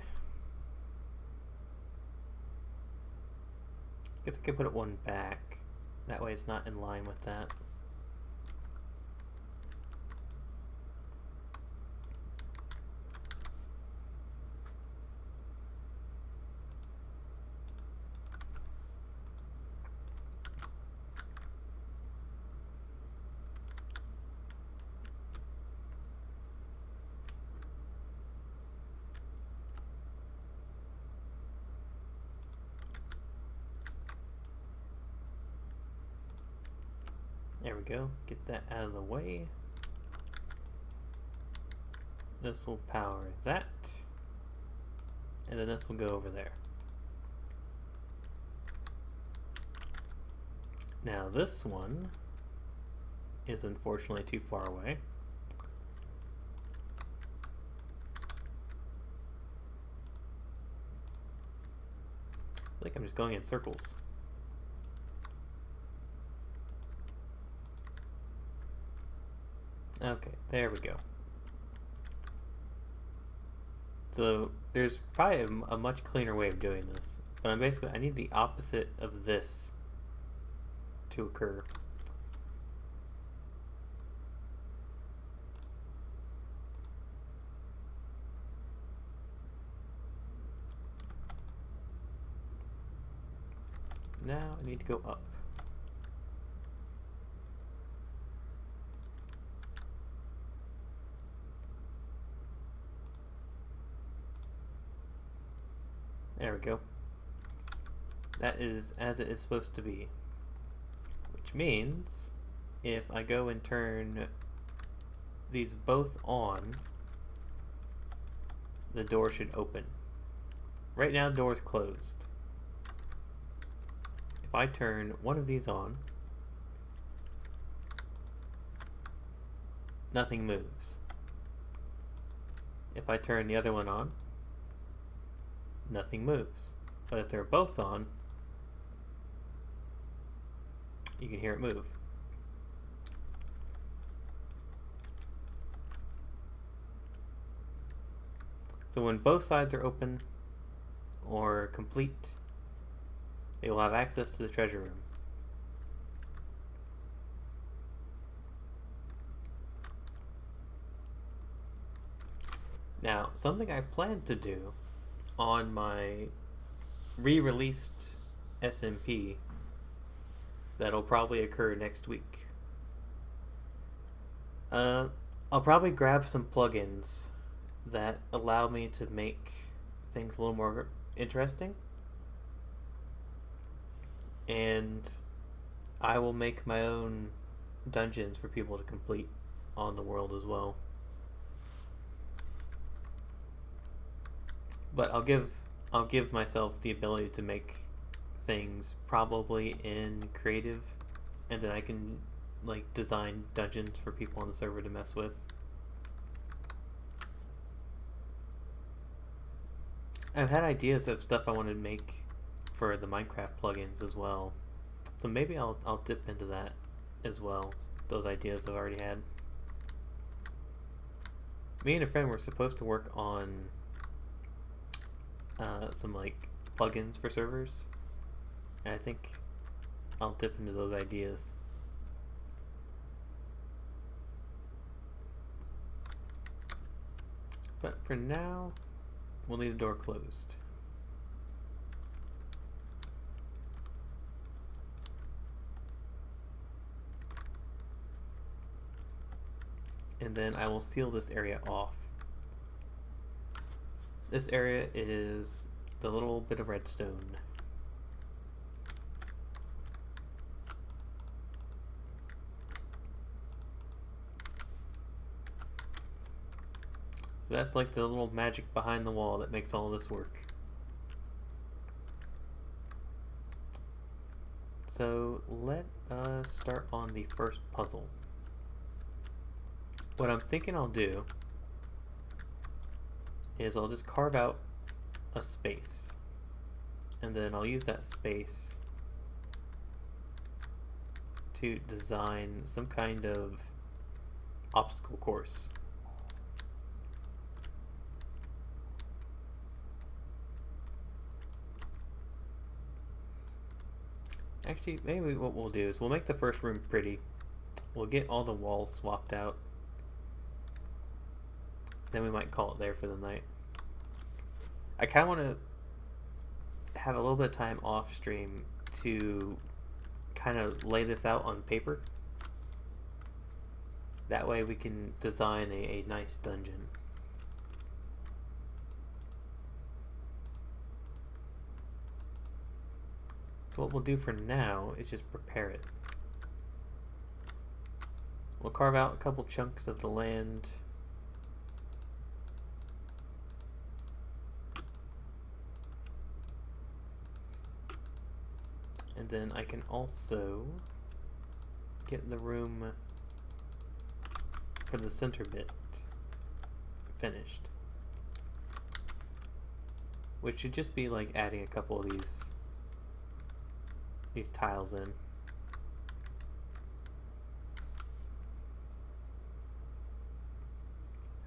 Guess I could put it one back. That way it's not in line with that. There we go. Get that out of the way. This will power that. And then this will go over there. Now this one is unfortunately too far away. I think I'm just going in circles. Okay, there we go. So there's probably a much cleaner way of doing this, but I need the opposite of this to occur. Now I need to go up. There we go. That is as it is supposed to be. Which means if I go and turn these both on, the door should open. Right now the door is closed. If I turn one of these on, nothing moves. If I turn the other one on, nothing moves. But if they're both on, you can hear it move. So when both sides are open or complete, they will have access to the treasure room. Now, something I plan to do on my re-released SMP that'll probably occur next week. I'll probably grab some plugins that allow me to make things a little more interesting, and I will make my own dungeons for people to complete on the world as well. But I'll give myself the ability to make things probably in creative, and then I can like design dungeons for people on the server to mess with. I've had ideas of stuff I want to make for the Minecraft plugins as well, so maybe I'll dip into that as well. Those ideas I've already had. Me and a friend were supposed to work on some like plugins for servers, and I think I'll dip into those ideas. But for now, we'll leave the door closed. And then I will seal this area off. This area is the little bit of redstone. So that's like the little magic behind the wall that makes all this work. So let us start on the first puzzle. What I'm thinking I'll do is I'll just carve out a space, and then I'll use that space to design some kind of obstacle course. Actually, maybe what we'll do is we'll make the first room pretty. We'll get all the walls swapped out. Then we might call it there for the night. I kind of want to have a little bit of time off stream to kind of lay this out on paper. That way we can design a nice dungeon. So what we'll do for now is just prepare it. We'll carve out a couple chunks of the land. And then I can also get the room for the center bit finished. Which should just be like adding a couple of these tiles in.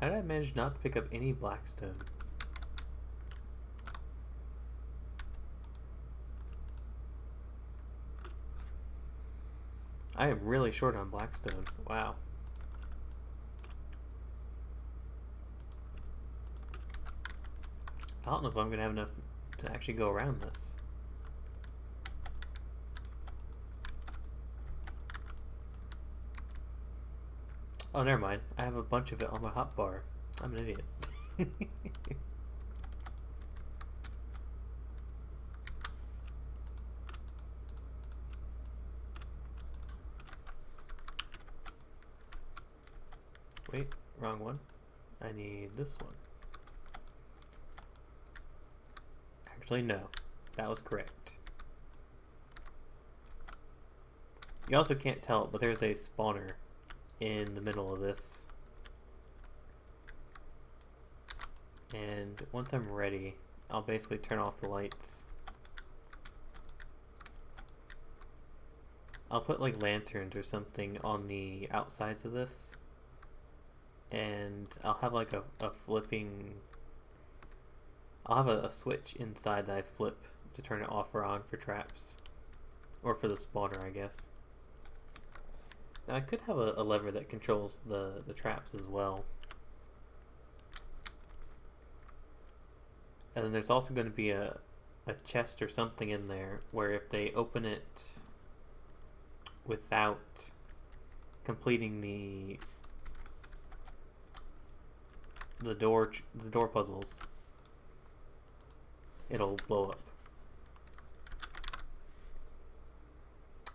How did I manage not to pick up any blackstone? I am really short on blackstone. Wow. I don't know if I'm gonna have enough to actually go around this. Oh, never mind. I have a bunch of it on my hotbar. I'm an idiot. Wait, wrong one. I need this one. Actually, no. That was correct. You also can't tell it, but there's a spawner in the middle of this. And once I'm ready, I'll basically turn off the lights. I'll put like lanterns or something on the outsides of this. And I'll have like a flipping... I'll have a switch inside that I flip to turn it off or on for traps. Or for the spawner, I guess. Now, I could have a lever that controls the traps as well. And then there's also going to be a chest or something in there where if they open it without completing the door puzzles, it'll blow up.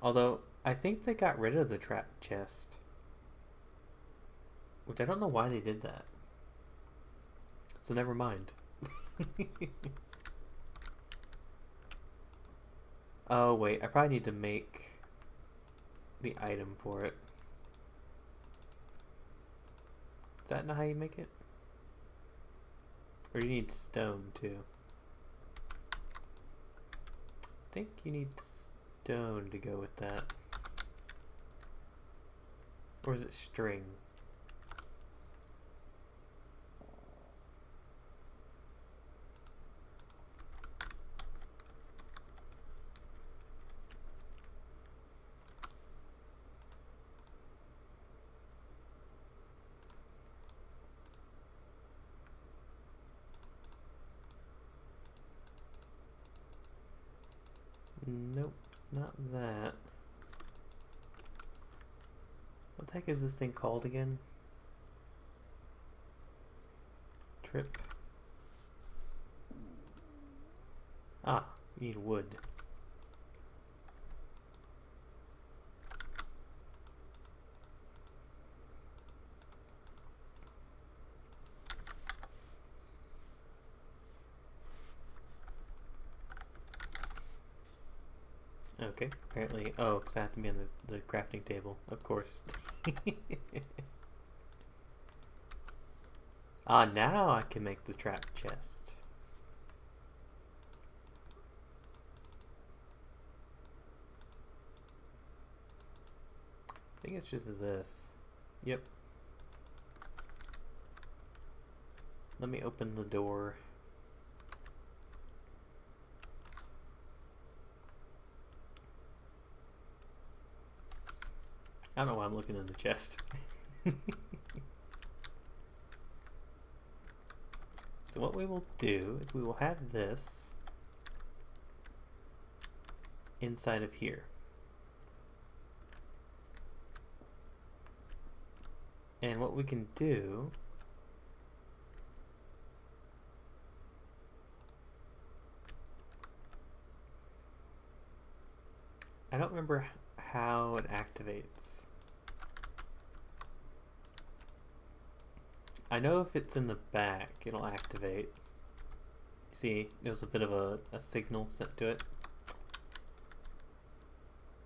Although I think they got rid of the trap chest, which I don't know why they did that. So never mind. Oh wait, I probably need to make the item for it. Is that not how you make it? Or you need stone too? I think you need stone to go with that. Or is it string? Nope, not that. What the heck is this thing called again? Trip. Ah, you need wood. Okay, apparently, oh, because I have to be on the crafting table, of course. Ah, now I can make the trap chest. I think it's just this. Yep. Let me open the door. I don't know why I'm looking in the chest. So what we will do is we will have this inside of here. And what we can do I don't remember how it activates. I know if it's in the back, it'll activate. See, there's a bit of a signal sent to it.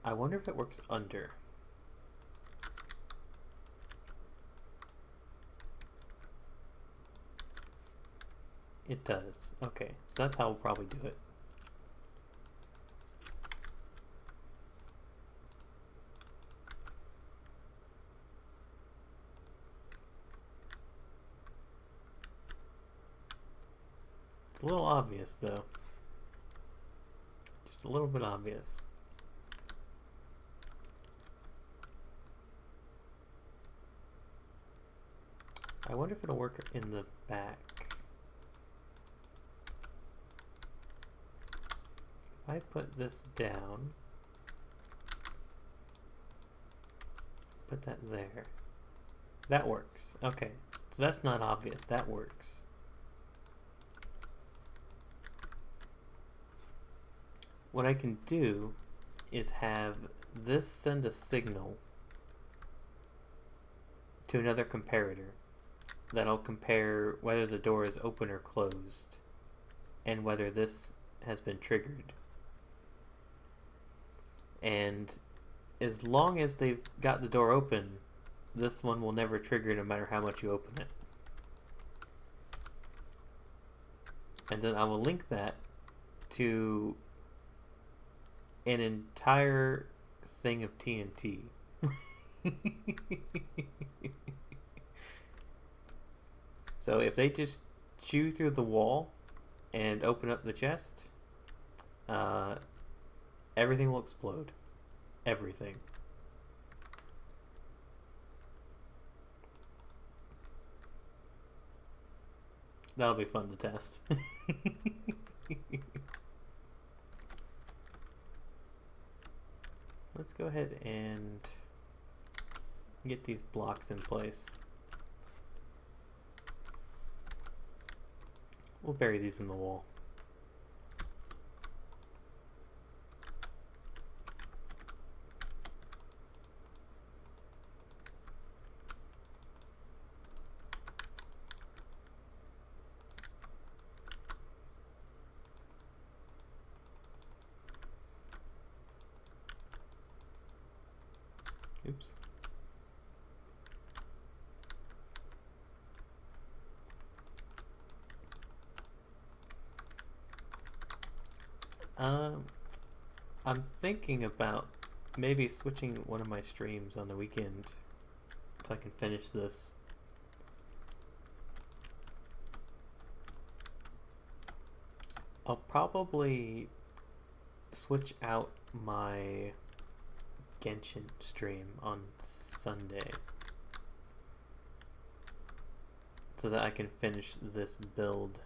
I wonder if it works under. It does. Okay, so that's how we'll probably do it. It's a little obvious, though. Just a little bit obvious. I wonder if it'll work in the back. If I put this down, put that there. That works. Okay, so that's not obvious. That works. What I can do is have this send a signal to another comparator that'll compare whether the door is open or closed and whether this has been triggered. And as long as they've got the door open, this one will never trigger no matter how much you open it. And then I will link that to an entire thing of TNT. So if they just chew through the wall and open up the chest, everything will explode. Everything. That'll be fun to test. Let's go ahead and get these blocks in place. We'll bury these in the wall. Oops. I'm thinking about maybe switching one of my streams on the weekend so I can finish this. I'll probably switch out my Genshin stream on Sunday so that I can finish this build.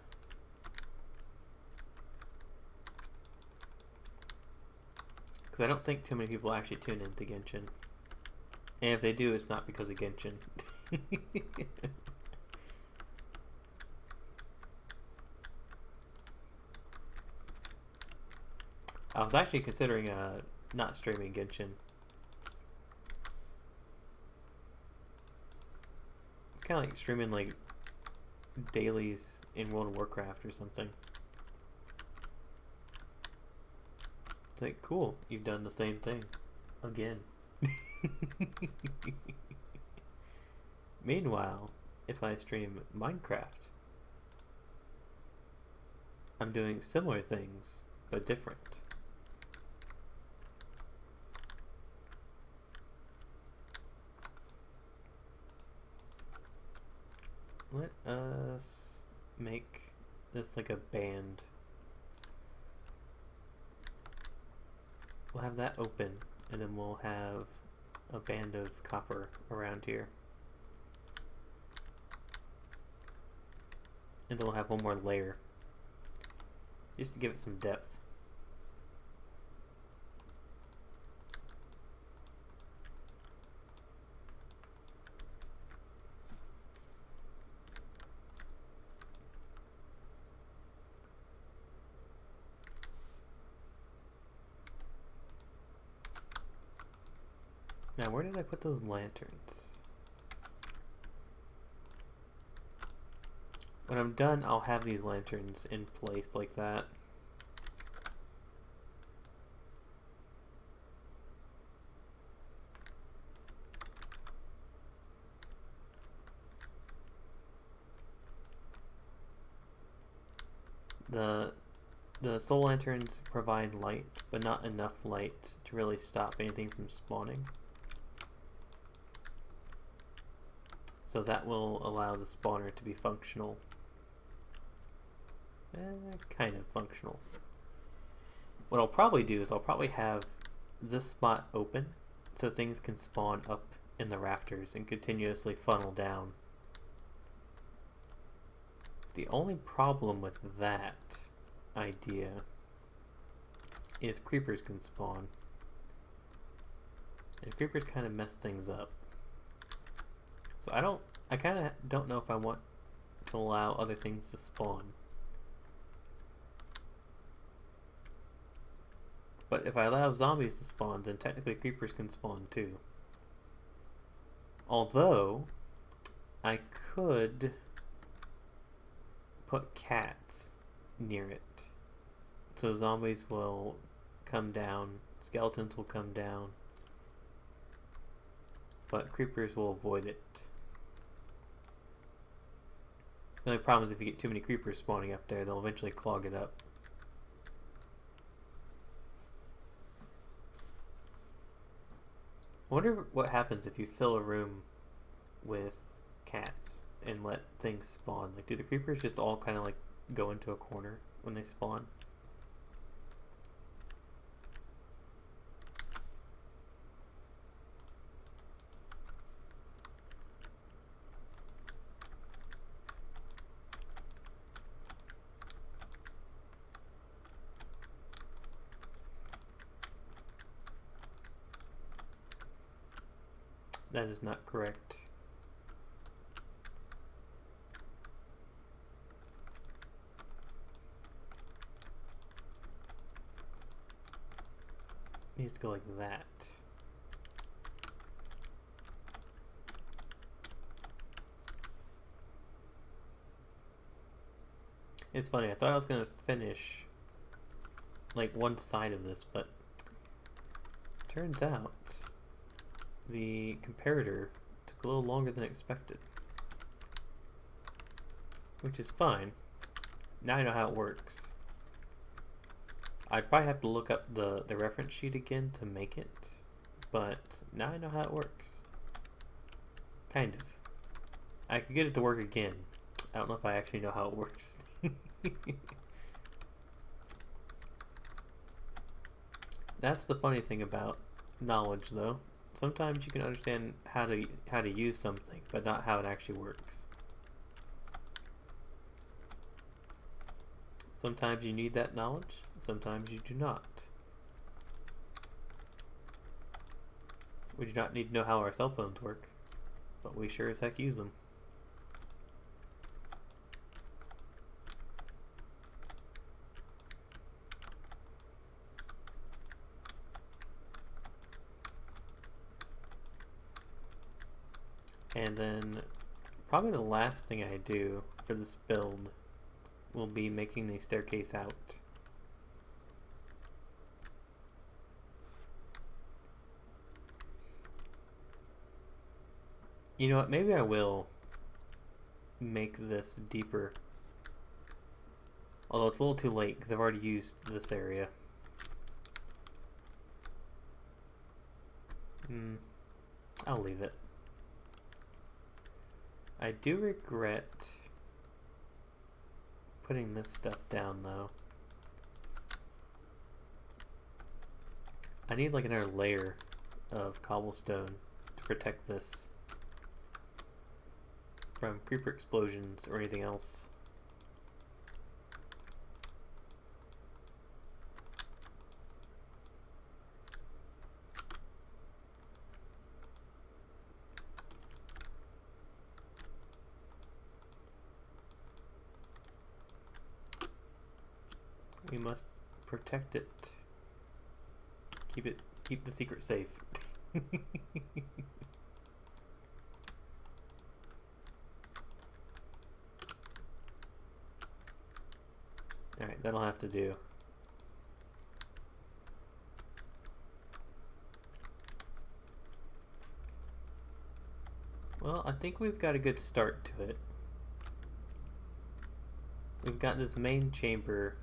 Because I don't think too many people actually tune into Genshin. And if they do, it's not because of Genshin. I was actually considering not streaming Genshin. It's kind of like streaming like dailies in World of Warcraft or something. It's like, cool, you've done the same thing again. Meanwhile, if I stream Minecraft, I'm doing similar things but different. Let us make this like a band. We'll have that open, and then we'll have a band of copper around here. And then we'll have one more layer, just to give it some depth. Now, where did I put those lanterns? When I'm done, I'll have these lanterns in place like that. The soul lanterns provide light, but not enough light to really stop anything from spawning. So that will allow the spawner to be functional. Kind of functional. What I'll probably do is I'll probably have this spot open so things can spawn up in the rafters and continuously funnel down. The only problem with that idea is creepers can spawn. And creepers kind of mess things up. So I kind of don't know if I want to allow other things to spawn. But if I allow zombies to spawn, then technically creepers can spawn too. Although, I could put cats near it. So zombies will come down, skeletons will come down, but creepers will avoid it. The only problem is if you get too many creepers spawning up there, they'll eventually clog it up. I wonder what happens if you fill a room with cats and let things spawn. Like, do the creepers just all kind of like go into a corner when they spawn? That is not correct. It needs to go like that. It's funny, I thought I was going to finish like one side of this, but turns out the comparator took a little longer than expected. Which is fine. Now I know how it works. I'd probably have to look up the reference sheet again to make it, but now I know how it works. Kind of. I could get it to work again. I don't know if I actually know how it works. That's the funny thing about knowledge, though. Sometimes you can understand how to use something, but not how it actually works. Sometimes you need that knowledge, sometimes you do not. We do not need to know how our cell phones work, but we sure as heck use them. And then probably the last thing I do for this build will be making the staircase out. You know what, maybe I will make this deeper. Although it's a little too late because I've already used this area. I'll leave it. I do regret putting this stuff down though. I need like another layer of cobblestone to protect this from creeper explosions or anything else. We must protect it. Keep the secret safe. Alright, that'll have to do. Well, I think we've got a good start to it. we've got this main chamber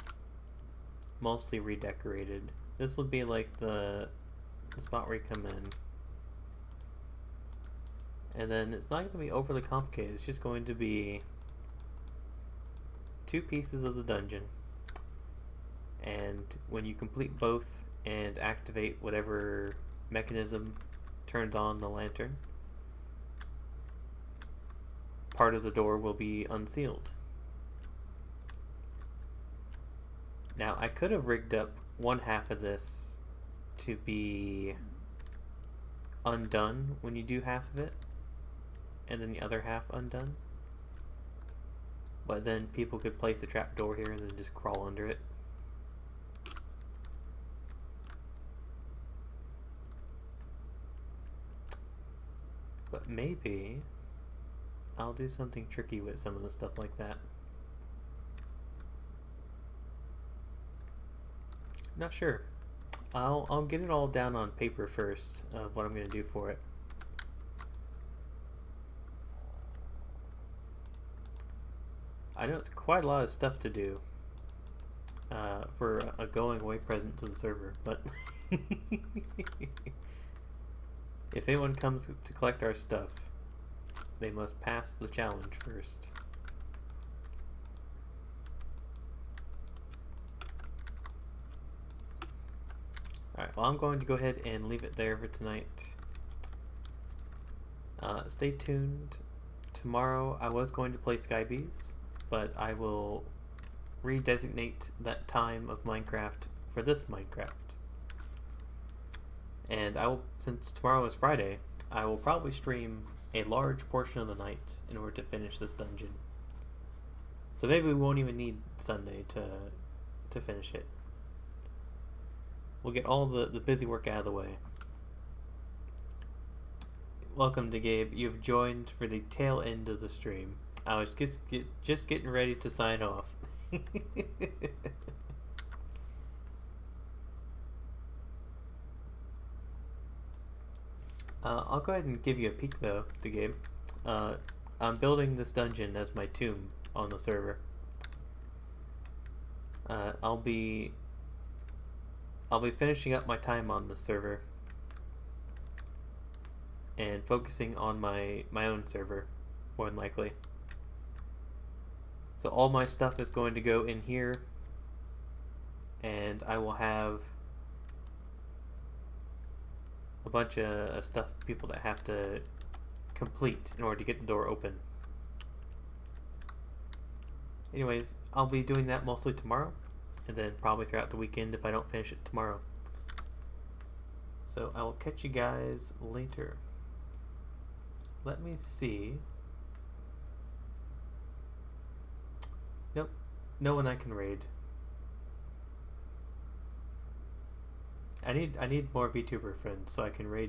mostly redecorated. This will be like the spot where you come in. And then it's not going to be overly complicated. It's just going to be 2 pieces of the dungeon. And when you complete both and activate whatever mechanism turns on the lantern, part of the door will be unsealed. Now, I could have rigged up one half of this to be undone when you do half of it, and then the other half undone. But then people could place a trapdoor here and then just crawl under it. But maybe I'll do something tricky with some of the stuff like that. Not sure. I'll get it all down on paper first of what I'm going to do for it. I know it's quite a lot of stuff to do for a going away present to the server, but if anyone comes to collect our stuff, they must pass the challenge first. Alright, well, I'm going to go ahead and leave it there for tonight. Stay tuned. Tomorrow I was going to play Skybees, but I will redesignate that time of Minecraft for this Minecraft. And I will, since tomorrow is Friday, I will probably stream a large portion of the night in order to finish this dungeon. So maybe we won't even need Sunday to finish it. We'll get all the busy work out of the way. Welcome to Gabe. You've joined for the tail end of the stream. I was just getting ready to sign off. I'll go ahead and give you a peek though, to Gabe. I'm building this dungeon as my tomb on the server. I'll be finishing up my time on the server and focusing on my own server, more than likely. So all my stuff is going to go in here, and I will have a bunch of stuff people that have to complete in order to get the door open. Anyways, I'll be doing that mostly tomorrow, and then probably throughout the weekend if I don't finish it tomorrow. So I will catch you guys later. Let me see. Nope, no one I can raid. I need more VTuber friends so I can raid